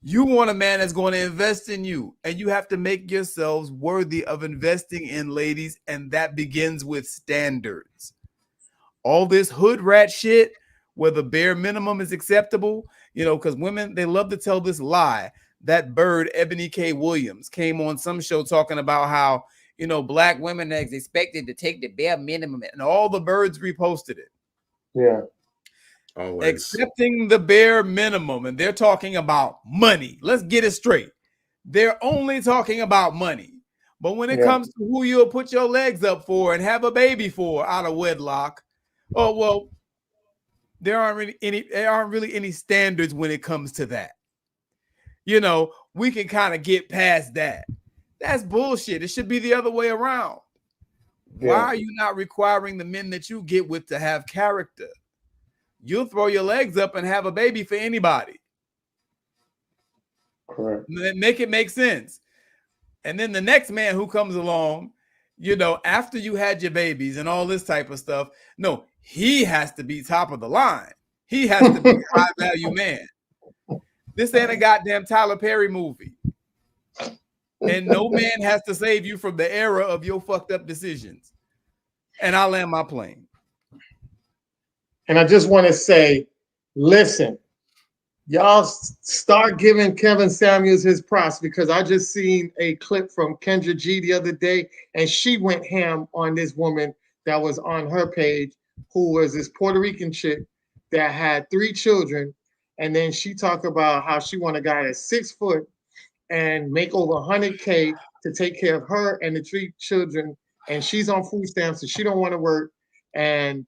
You want a man that's going to invest in you, and you have to make yourselves worthy of investing in, ladies, and that begins with standards. All this hood rat shit where the bare minimum is acceptable, because women, they love to tell this lie. That bird, Ebony K. Williams, came on some show talking about how, black women are expected to take the bare minimum, and all the birds reposted it. Yeah. Always. Accepting the bare minimum, and they're talking about money. Let's get it straight. They're only talking about money. But when it comes to who you'll put your legs up for and have a baby for out of wedlock, oh well, there aren't really any standards when it comes to that. We can kind of get past that. That's bullshit. It should be the other way around. Why are you not requiring the men that you get with to have character? You'll throw your legs up and have a baby for anybody. Correct. Make it make sense. And then the next man who comes along, after you had your babies and all this type of stuff, no, he has to be top of the line. He has to be a high value man. This ain't a goddamn Tyler Perry movie. And no man has to save you from the era of your fucked up decisions. And I'll land my plane. And I just want to say, listen, y'all start giving Kevin Samuels his props, because I just seen a clip from Kendra G the other day, and she went ham on this woman that was on her page, who was this Puerto Rican chick that had 3 children. And then she talked about how she want a guy that's 6 foot and make over 100K to take care of her and the 3 children, and she's on food stamps, so she don't want to work. And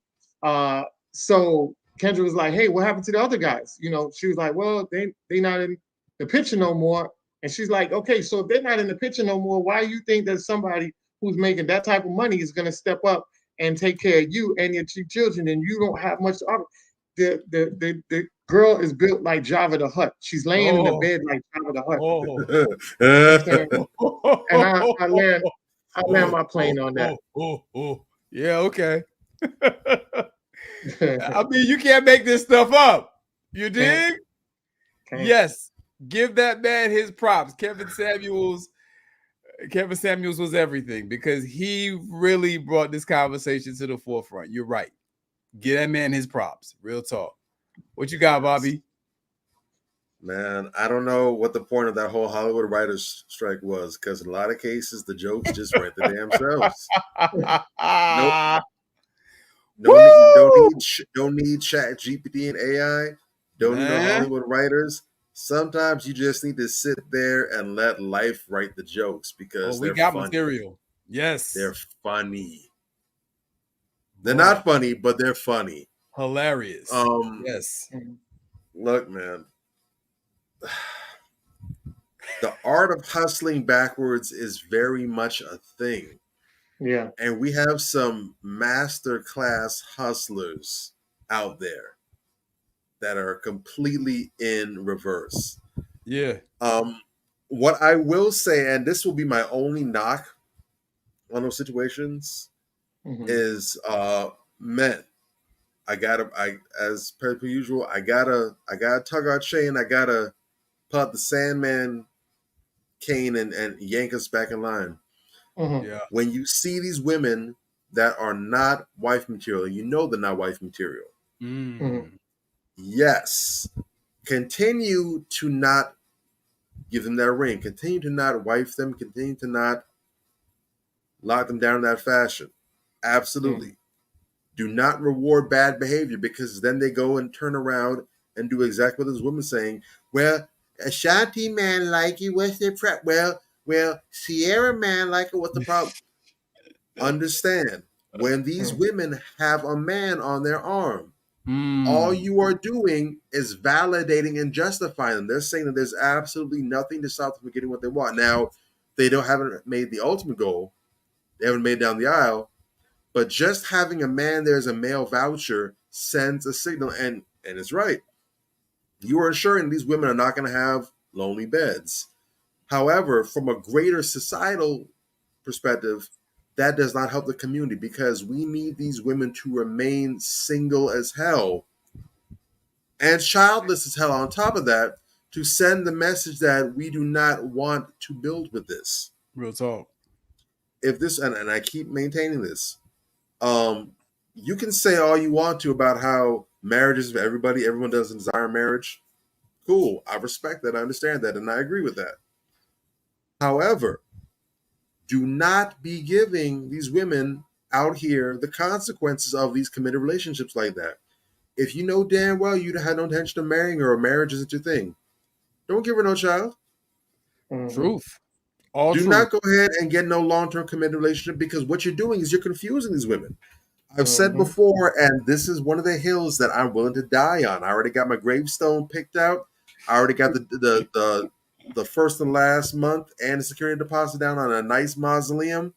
so Kendra was like, "Hey, what happened to the other guys?" You know, she was like, "Well, they not in the picture no more." And she's like, "Okay, so if they're not in the picture no more, why you think that somebody who's making that type of money is going to step up and take care of you and your 2 children, and you don't have much to offer?" The girl is built like Jabba the Hutt. She's laying in the bed like Jabba the Hutt. And I land my plane on that. Yeah, okay. I mean, you can't make this stuff up. You dig? Yes. Give that man his props. Kevin Samuels was everything because he really brought this conversation to the forefront. You're right. Give that man his props. Real talk. What you got, Bobby? Man, I don't know what the point of that whole Hollywood writers strike was, because in a lot of cases the jokes just write the damn selves. Don't need Chat GPT and AI. Don't need no Hollywood writers. Sometimes you just need to sit there and let life write the jokes because we got funny. Material. Yes, they're funny. They're not funny, but they're funny. Hilarious. Yes. Look, man. The art of hustling backwards is very much a thing. Yeah. And we have some masterclass hustlers out there that are completely in reverse. Yeah. What I will say, and this will be my only knock on those situations, is men. As per usual, I gotta tug our chain. I gotta put the Sandman cane and yank us back in line. Yeah. When you see these women that are not wife material, you know they're not wife material. Yes. Continue to not give them that ring. Continue to not wife them. Continue to not lock them down in that fashion. Absolutely. Do not reward bad behavior, because then they go and turn around and do exactly what this woman's saying. Well, Ashanti man like you. What's their prep? Well, Sierra man like it. What's the problem? Understand, when these women have a man on their arm, all you are doing is validating and justifying them. They're saying that there's absolutely nothing to stop them from getting what they want. Now, they haven't made the ultimate goal. They haven't made it down the aisle. But just having a man there as a male voucher sends a signal, and it's right. You are ensuring these women are not going to have lonely beds. However, from a greater societal perspective, that does not help the community, because we need these women to remain single as hell and childless as hell on top of that, to send the message that we do not want to build with this. Real talk. If this, and I keep maintaining this, you can say all you want to about how marriage is for everybody. Everyone doesn't desire marriage. Cool. I respect that. I understand that. And I agree with that. However, do not be giving these women out here the consequences of these committed relationships like that. If you know damn well you had no intention of marrying her, or marriage isn't your thing, don't give her no child. Truth. Do not go ahead and get no long-term committed relationship, because what you're doing is you're confusing these women. I've said before, and this is one of the hills that I'm willing to die on. I already got my gravestone picked out. I already got the first and last month and the security deposit down on a nice mausoleum.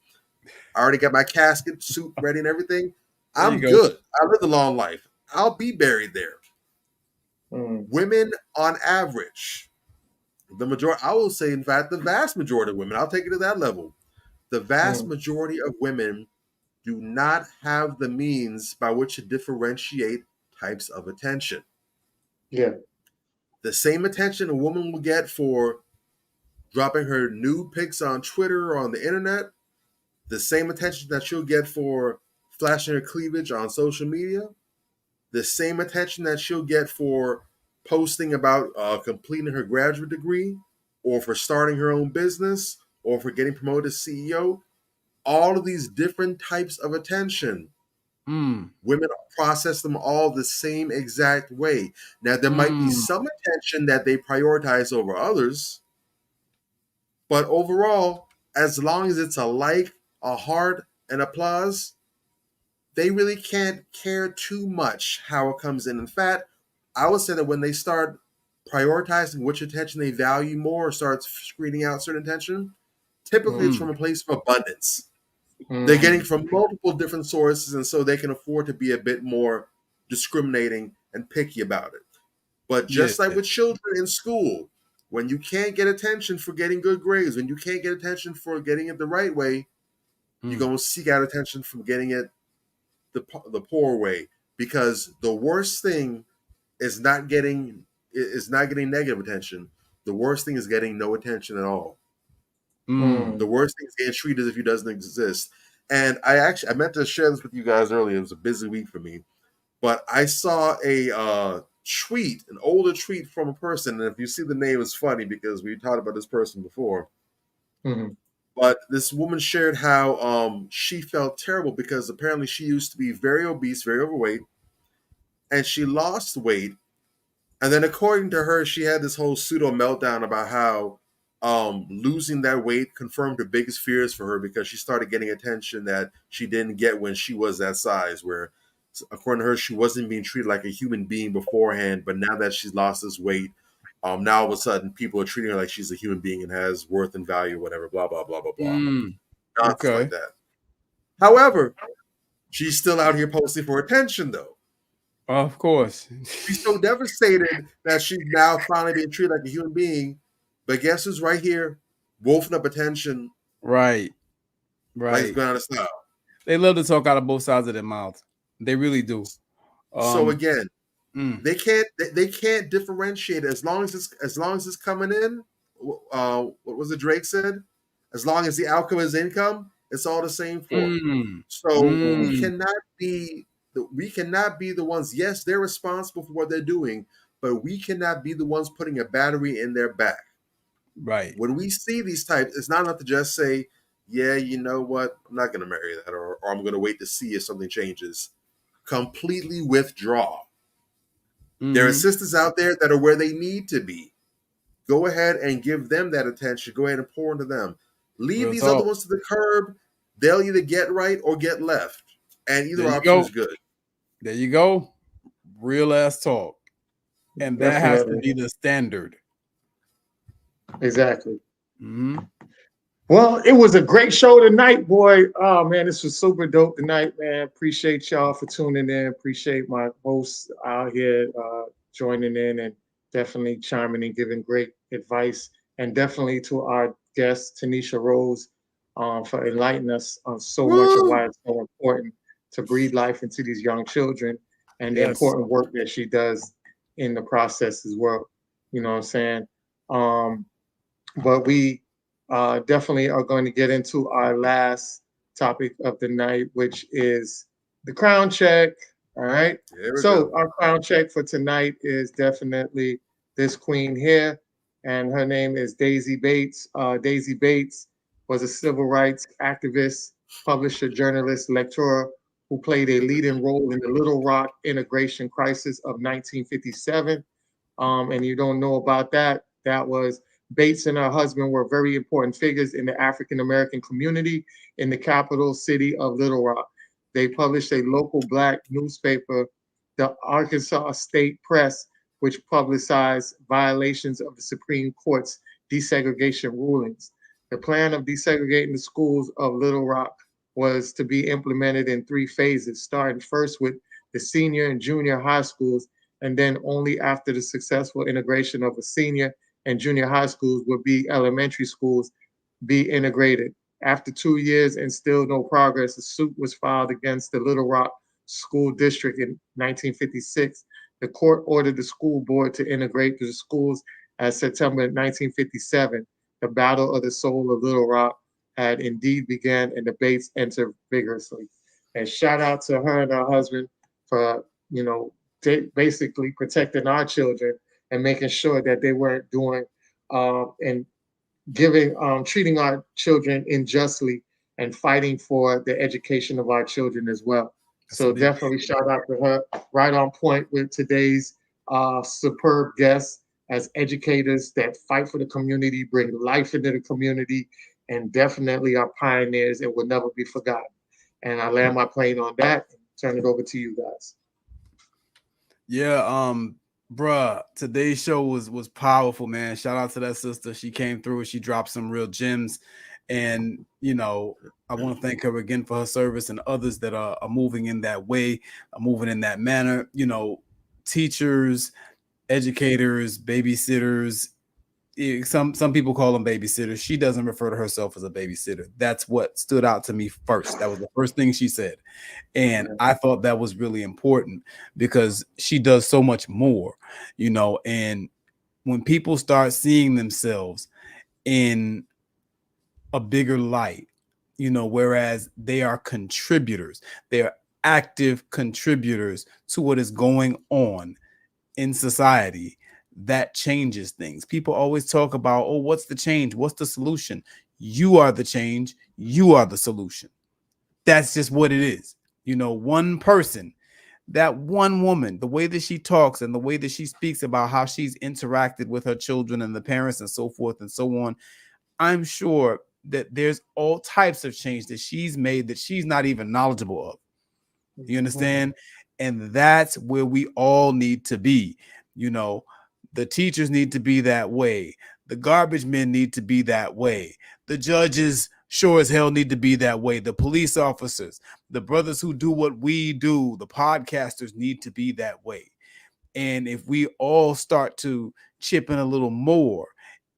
I already got my casket suit ready and everything. I'm good. I live a long life. I'll be buried there. Women, on average, the majority, I will say, in fact, the vast majority of women, I'll take it to that level. The vast majority of women do not have the means by which to differentiate types of attention. Yeah. The same attention a woman will get for dropping her nude pics on Twitter or on the internet, the same attention that she'll get for flashing her cleavage on social media, the same attention that she'll get for posting about completing her graduate degree, or for starting her own business, or for getting promoted as CEO. All of these different types of attention, women process them all the same exact way. Now, there might be some attention that they prioritize over others, But overall, as long as it's a like, a heart, and applause, they really can't care too much how it comes in. In fact, I would say that when they start prioritizing which attention they value more or start screening out certain attention, typically it's from a place of abundance. They're getting from multiple different sources, and so they can afford to be a bit more discriminating and picky about it. But just like with children in school, when you can't get attention for getting good grades, when you can't get attention for getting it the right way, you're going to seek out attention from getting it the poor way, because the worst thing is not getting negative attention. The worst thing is getting no attention at all. The worst thing is getting treated as if he doesn't exist. And I meant to share this with you guys earlier. It was a busy week for me, but I saw a tweet, an older tweet from a person. And if you see the name, it's funny because we talked about this person before. But this woman shared how she felt terrible because apparently she used to be very obese, very overweight, and she lost weight. And then according to her, she had this whole pseudo meltdown about how losing that weight confirmed her biggest fears for her, because she started getting attention that she didn't get when she was that size, where according to her, she wasn't being treated like a human being beforehand, but now that she's lost this weight, now all of a sudden people are treating her like she's a human being and has worth and value, whatever, blah, blah, blah, blah, blah. Nonsense like that. However, she's still out here posting for attention, though. Of course. She's so devastated that she's now finally being treated like a human being. But guess who's right here, wolfing up attention? Right. Like it's going out of style. They love to talk out of both sides of their mouth. They really do. So again, they can't differentiate as long as it's coming in. What was it Drake said? As long as the outcome is income, it's all the same for them. So we cannot be the ones. Yes, they're responsible for what they're doing, but we cannot be the ones putting a battery in their back. Right. When we see these types, it's not enough to just say, yeah, you know what, I'm not going to marry that, or I'm going to wait to see if something changes. Completely withdraw. There are sisters out there that are where they need to be. Go ahead and give them that attention. Go ahead and pour into them. Leave these other ones to the curb. They'll either get right or get left. And either option is good. There you go. Real ass talk. And that has to be the standard. Exactly. Well, it was a great show tonight, boy. Oh man, this was super dope tonight, man. Appreciate y'all for tuning in. Appreciate my hosts out here joining in and definitely chiming in, giving great advice. And definitely to our guest, Tanisha Rose, for enlightening us on so much of why it's so important to breathe life into these young children and the important work that she does in the process as well. You know what I'm saying? But we definitely are going to get into our last topic of the night, which is the crown check. All right. So our crown check for tonight is definitely this queen here, and her name is Daisy Bates. Daisy Bates was a civil rights activist, publisher, journalist, lecturer who played a leading role in the Little Rock integration crisis of 1957. And you don't know about that. That was Bates and her husband were very important figures in the African-American community in the capital city of Little Rock. They published a local Black newspaper, the Arkansas State Press, which publicized violations of the Supreme Court's desegregation rulings. The plan of desegregating the schools of Little Rock was to be implemented in 3 phases, starting first with the senior and junior high schools, and then only after the successful integration of the senior and junior high schools would be elementary schools be integrated. After 2 years and still no progress, a suit was filed against the Little Rock School District in 1956. The court ordered the school board to integrate the schools as September 1957. The battle of the soul of Little Rock had indeed begun, and debates entered vigorously. And shout out to her and her husband for, basically protecting our children and making sure that they weren't doing and treating our children unjustly and fighting for the education of our children as well. So definitely shout out to her. Right on point with today's superb guest. as educators that fight for the community, bring life into the community, and definitely are pioneers and will never be forgotten. And I land my plane on that and turn it over to you guys. Yeah, bruh, today's show was powerful, man. Shout out to that sister. She came through and she dropped some real gems. And I want to thank her again for her service and others that are moving in that way, are moving in that manner. Teachers, educators, babysitters. Some people call them babysitters. She doesn't refer to herself as a babysitter. That's what stood out to me first. That was the first thing she said. And I thought that was really important because she does so much more, and when people start seeing themselves in a bigger light, whereas they are contributors, they are active contributors to what is going on in society, that changes things. People always talk about, oh, what's the change? What's the solution? You are the change. You are the solution. That's just what it is. One person, that one woman, the way that she talks and the way that she speaks about how she's interacted with her children and the parents and so forth and so on, I'm sure that there's all types of change that she's made that she's not even knowledgeable of. You understand? And that's where we all need to be. The teachers need to be that way. The garbage men need to be that way. The judges sure as hell need to be that way. The police officers, the brothers who do what we do, the podcasters need to be that way. And if we all start to chip in a little more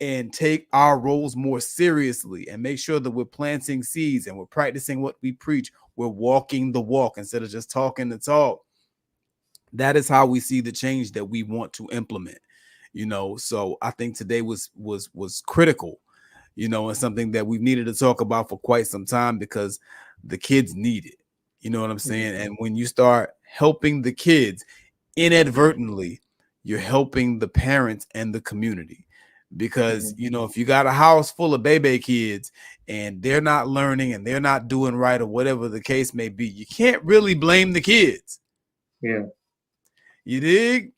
and take our roles more seriously and make sure that we're planting seeds and we're practicing what we preach, we're walking the walk instead of just talking the talk, that is how we see the change that we want to implement. So I think today was critical, and something that we've needed to talk about for quite some time because the kids need it. You know what I'm saying? And when you start helping the kids inadvertently, you're helping the parents and the community. Because, if you got a house full of baby kids and they're not learning and they're not doing right or whatever the case may be, you can't really blame the kids. Yeah. You dig?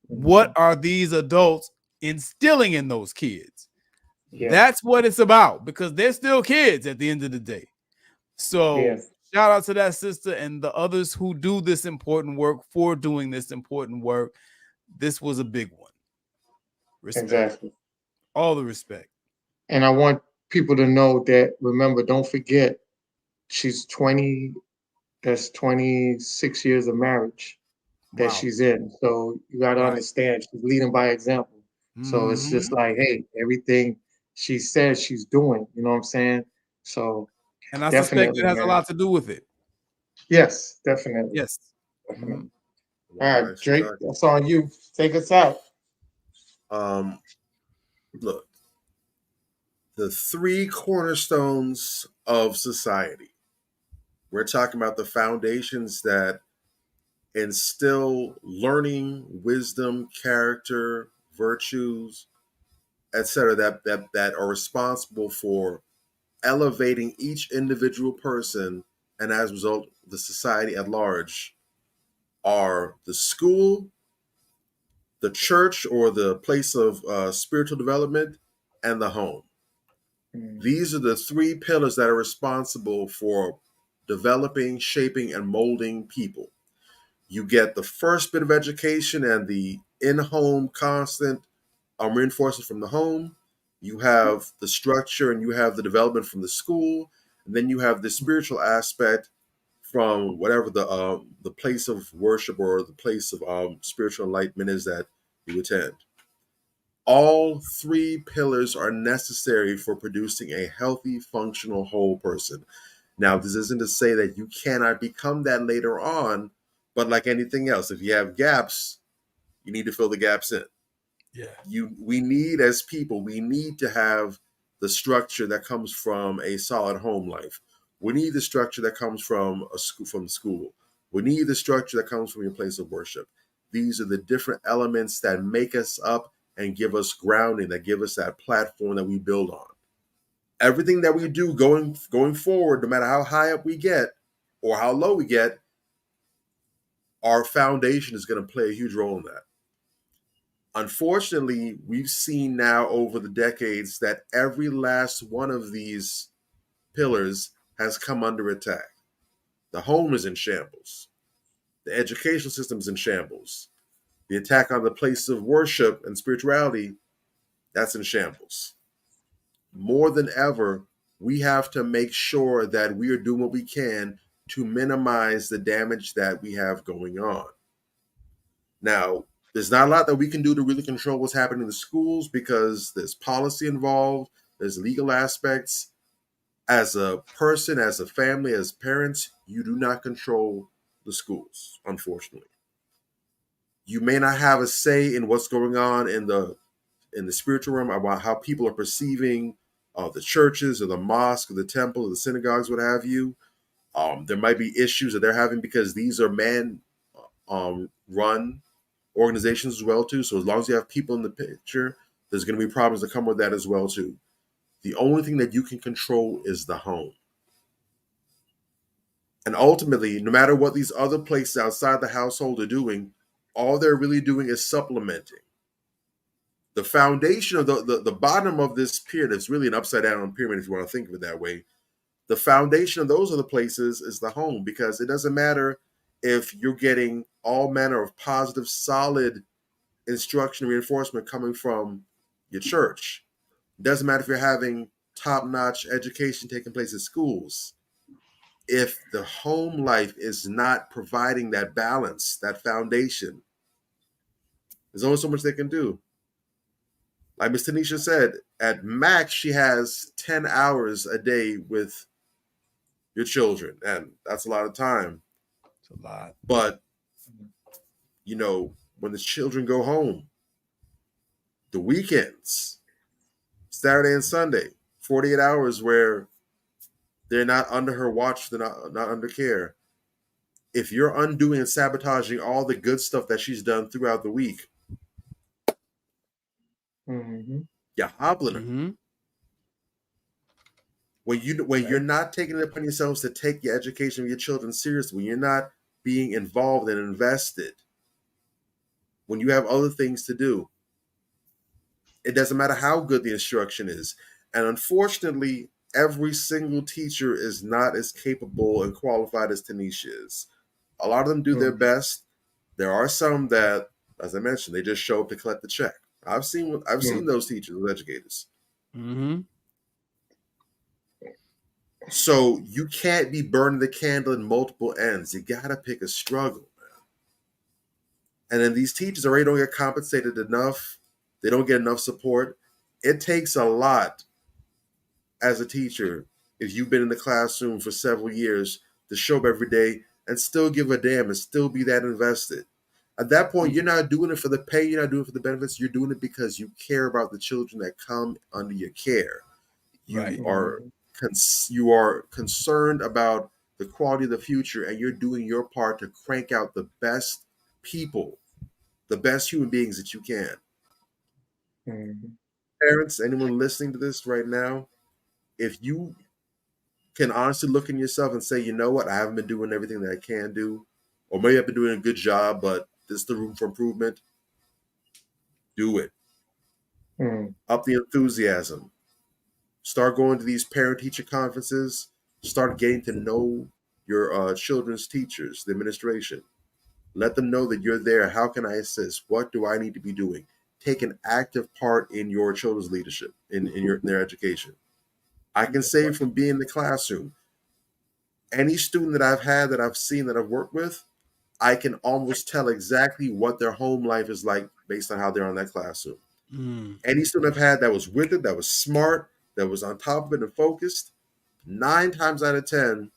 What are these adults instilling in those kids? Yeah. That's what it's about, because they're still kids at the end of the day. So shout out to that sister and the others who do this important work for doing this important work. This was a big one. Respect. Exactly. All the respect. And I want people to know that, remember, don't forget, she's 20, that's 26 years of marriage that she's in. So you got to understand, she's leading by example. So it's just like, hey, everything she says she's doing, you know what I'm saying? So, and I suspect it has a lot to do with it. Yes, definitely. Yes. Definitely. All right, Drake, that's on you. Take us out. Look, the three cornerstones of society. We're talking about the foundations that instill learning, wisdom, character, virtues, etc., that are responsible for elevating each individual person, and as a result, the society at large, are the school, the church or the place of spiritual development, and the home. These are the three pillars that are responsible for developing, shaping, and molding people. You get the first bit of education and the in-home constant reinforcement from the home. You have the structure and you have the development from the school. And then you have the spiritual aspect from whatever the place of worship or the place of spiritual enlightenment is that you attend. All three pillars are necessary for producing a healthy, functional, whole person. Now, this isn't to say that you cannot become that later on, but like anything else, if you have gaps, you need to fill the gaps in. Yeah. We need, as people, we need to have the structure that comes from a solid home life. We need the structure that comes from school. We need the structure that comes from your place of worship. These are the different elements that make us up and give us grounding, that give us that platform that we build on. Everything that we do going forward, no matter how high up we get or how low we get, our foundation is going to play a huge role in that. Unfortunately, we've seen now over the decades that every last one of these pillars has come under attack. The home is in shambles. The educational system is in shambles. The attack on the place of worship and spirituality, that's in shambles. More than ever, we have to make sure that we are doing what we can to minimize the damage that we have going on. Now, there's not a lot that we can do to really control what's happening in the schools because there's policy involved, there's legal aspects. As a person, as a family, as parents, you do not control the schools, unfortunately. You may not have a say in what's going on in the spiritual realm about how people are perceiving the churches or the mosque or the temple or the synagogues, what have you. There might be issues that they're having because these are man-run organizations as well too. So as long as you have people in the picture, there's going to be problems that come with that as well too. The only thing that you can control is the home. And ultimately, no matter what these other places outside the household are doing, all they're really doing is supplementing. The foundation of the bottom of this pyramid, it's really an upside down pyramid if you want to think of it that way. The foundation of those other places is the home, because it doesn't matter if you're getting all manner of positive, solid instruction and reinforcement coming from your church. It doesn't matter if you're having top-notch education taking place at schools. If the home life is not providing that balance, that foundation, there's only so much they can do. Like Ms. Tanisha said, at max, she has 10 hours a day with your children, and that's a lot of time. It's a lot. But, you know, when the children go home, the weekends, Saturday and Sunday, 48 hours where they're not under her watch, they're not under care. If you're undoing and sabotaging all the good stuff that she's done throughout the week, you're hobbling her. When you're not taking it upon yourselves to take your education of your children seriously, when you're not being involved and invested, when you have other things to do, it doesn't matter how good the instruction is. And unfortunately, every single teacher is not as capable and qualified as Tanisha is. A lot of them do their best. There are some that, as I mentioned, they just show up to collect the check. I've seen those teachers, those educators. So you can't be burning the candle in multiple ends. You got to pick a struggle, man. And then these teachers already don't get compensated enough. They don't get enough support. It takes a lot as a teacher, if you've been in the classroom for several years, to show up every day and still give a damn and still be that invested. At that point, you're not doing it for the pay, you're not doing it for the benefits, you're doing it because you care about the children that come under your care. You are concerned about the quality of the future, and you're doing your part to crank out the best people, the best human beings that you can. Parents, anyone listening to this right now, if you can honestly look in yourself and say, you know what, I haven't been doing everything that I can do, or maybe I've been doing a good job, but there's the room for improvement, do it. Up the enthusiasm. Start going to these parent-teacher conferences. Start getting to know your children's teachers, the administration. Let them know that you're there. How can I assist? What do I need to be doing? Take an active part in your children's leadership, in their education. I can say from being in the classroom, any student that I've had, that I've seen, that I've worked with, I can almost tell exactly what their home life is like based on how they're on that classroom. Any student I've had that was with it, that was smart, that was on top of it and focused, 9 times out of 10,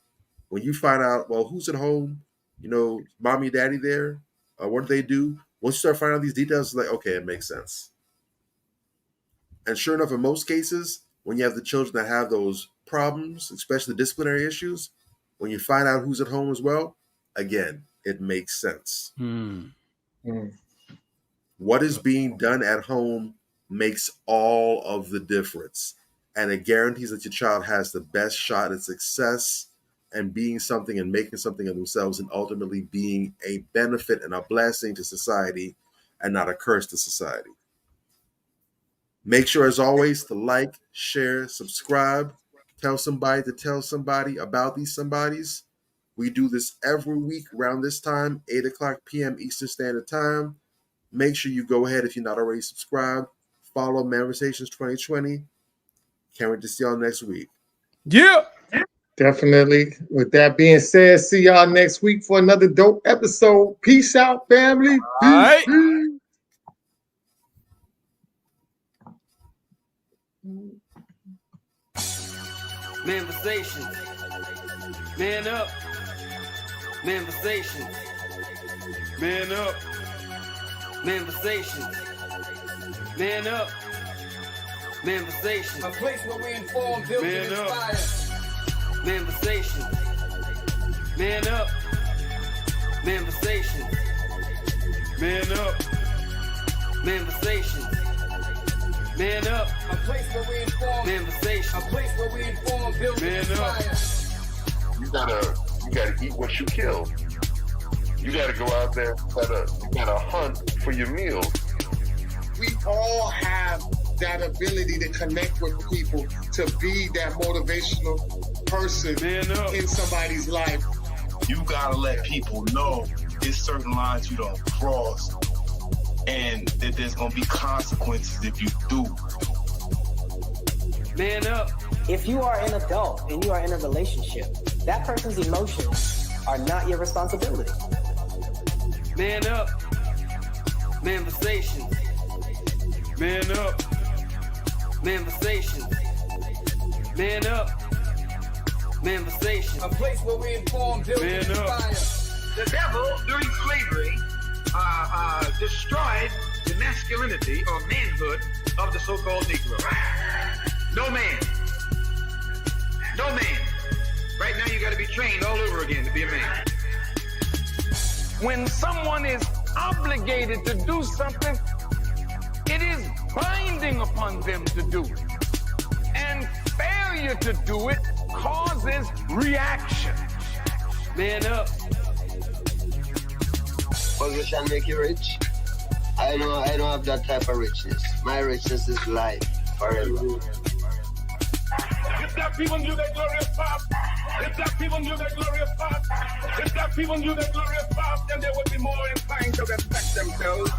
when you find out, well, who's at home, you know, mommy, daddy there, what do they do? Once you start finding out these details, it's like, okay, it makes sense. And sure enough, in most cases, when you have the children that have those problems, especially the disciplinary issues, when you find out who's at home as well, again, it makes sense. What is being done at home makes all of the difference. And it guarantees that your child has the best shot at success and being something and making something of themselves, and ultimately being a benefit and a blessing to society and not a curse to society. Make sure, as always, to like, share, subscribe, tell somebody to tell somebody about these somebodies. We do this every week around this time, 8 o'clock p.m. Eastern Standard Time. Make sure you go ahead, if you're not already subscribed, follow Manifestations 2020. Can't wait to see y'all next week. Yeah. Definitely. With that being said, see y'all next week for another dope episode. Peace out, family. All right. Manifestation. Man up. Manifestation. Man up. Manifestation. Man up. Manifestation. A place where we inform, build, and Man up. inspire. Manifestation. Man up. Manifestation. Man up. Manifestation. Man up. A place where we inform. Manifestation. A place where we inform, build, and Man up. inspire. You gotta eat what you kill. You gotta go out there, you gotta hunt for your meals. We all have that ability to connect with people, to be that motivational person Man up. in somebody's life. You gotta let people know there's certain lines you don't cross, and that there's gonna be consequences if you do. Man up. If you are an adult and you are in a relationship, that person's emotions are not your responsibility. Man up. Manifestation. Man up. Manifestation. Man up. Manifestation. A place where we inform, build, and Man up. inspire. The devil, during slavery, destroyed the masculinity or manhood of the so-called Negro. No man. No man. Right now you got to be trained all over again to be a man. When someone is obligated to do something, it is binding upon them to do it. And failure to do it causes reaction. Man up. Position make you rich. I don't have that type of richness. My richness is life forever. If that people knew that glorious path, if that people knew that glorious path, if that people knew that glorious path, then they would be more inclined to respect themselves.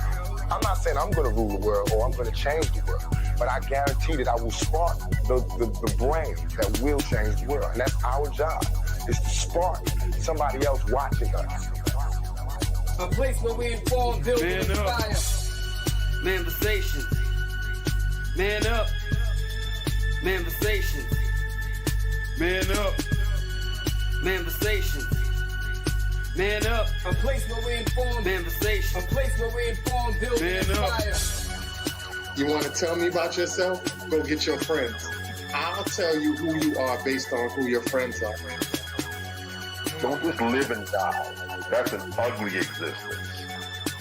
I'm not saying I'm going to rule the world or I'm going to change the world, but I guarantee that I will spark the brain that will change the world. And that's our job, is to spark somebody else watching us. A place where we inform, build, and Man up. inspire. Manifestation. Man up. Manifestation. Man up. Manifestation. Man up. A place where we inform. Manifestation. A place where we inform, build, and Man up. inspire. You want to tell me about yourself? Go get your friends. I'll tell you who you are based on who your friends are. Don't just live and die. That's an ugly existence.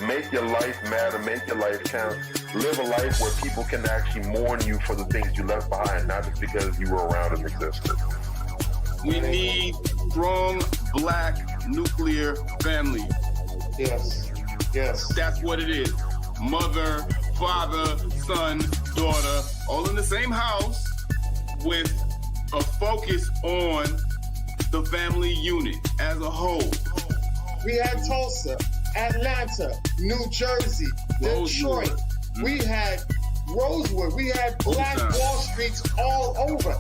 Make your life matter, make your life count. Live a life where people can actually mourn you for the things you left behind, not just because you were around and existed. We need strong black nuclear family. Yes. Yes. That's what it is. Mother, father, son, daughter, all in the same house with a focus on the family unit as a whole. We had Tulsa, Atlanta, New Jersey, Detroit. We had Rosewood. We had Black Wall Streets all over.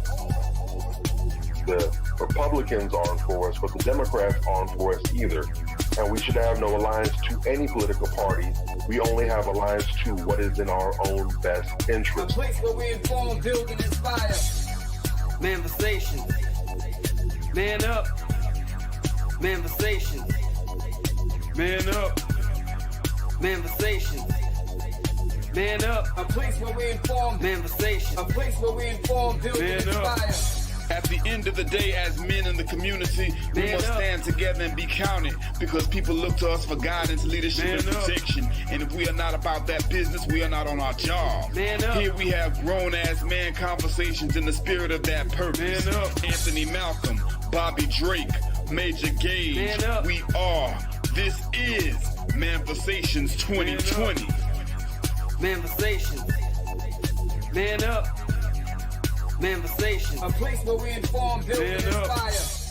The Republicans aren't for us, but the Democrats aren't for us either. And we should have no alliance to any political party. We only have alliance to what is in our own best A interest. place where we inform, build, and inspire. Manifestation. Man up. Manifestation. Man up. Manifestation. Man up. A place where we inform. Manifestation. A place where we inform, build, and Man up. inspire. At the end of the day, as men in the community, we Man must up. stand together and be counted because people look to us for guidance, leadership, and Man up. protection. And if we are not about that business, we are not on our job. Man up. Here we have grown-ass man conversations in the spirit of that purpose. Man up. Anthony Malcolm, Bobby Drake, Major Gage. Man up. We are. This is Manifestations 2020. Manversations. Man up. Manversations. A place where we inform, build, and Man up. inspire.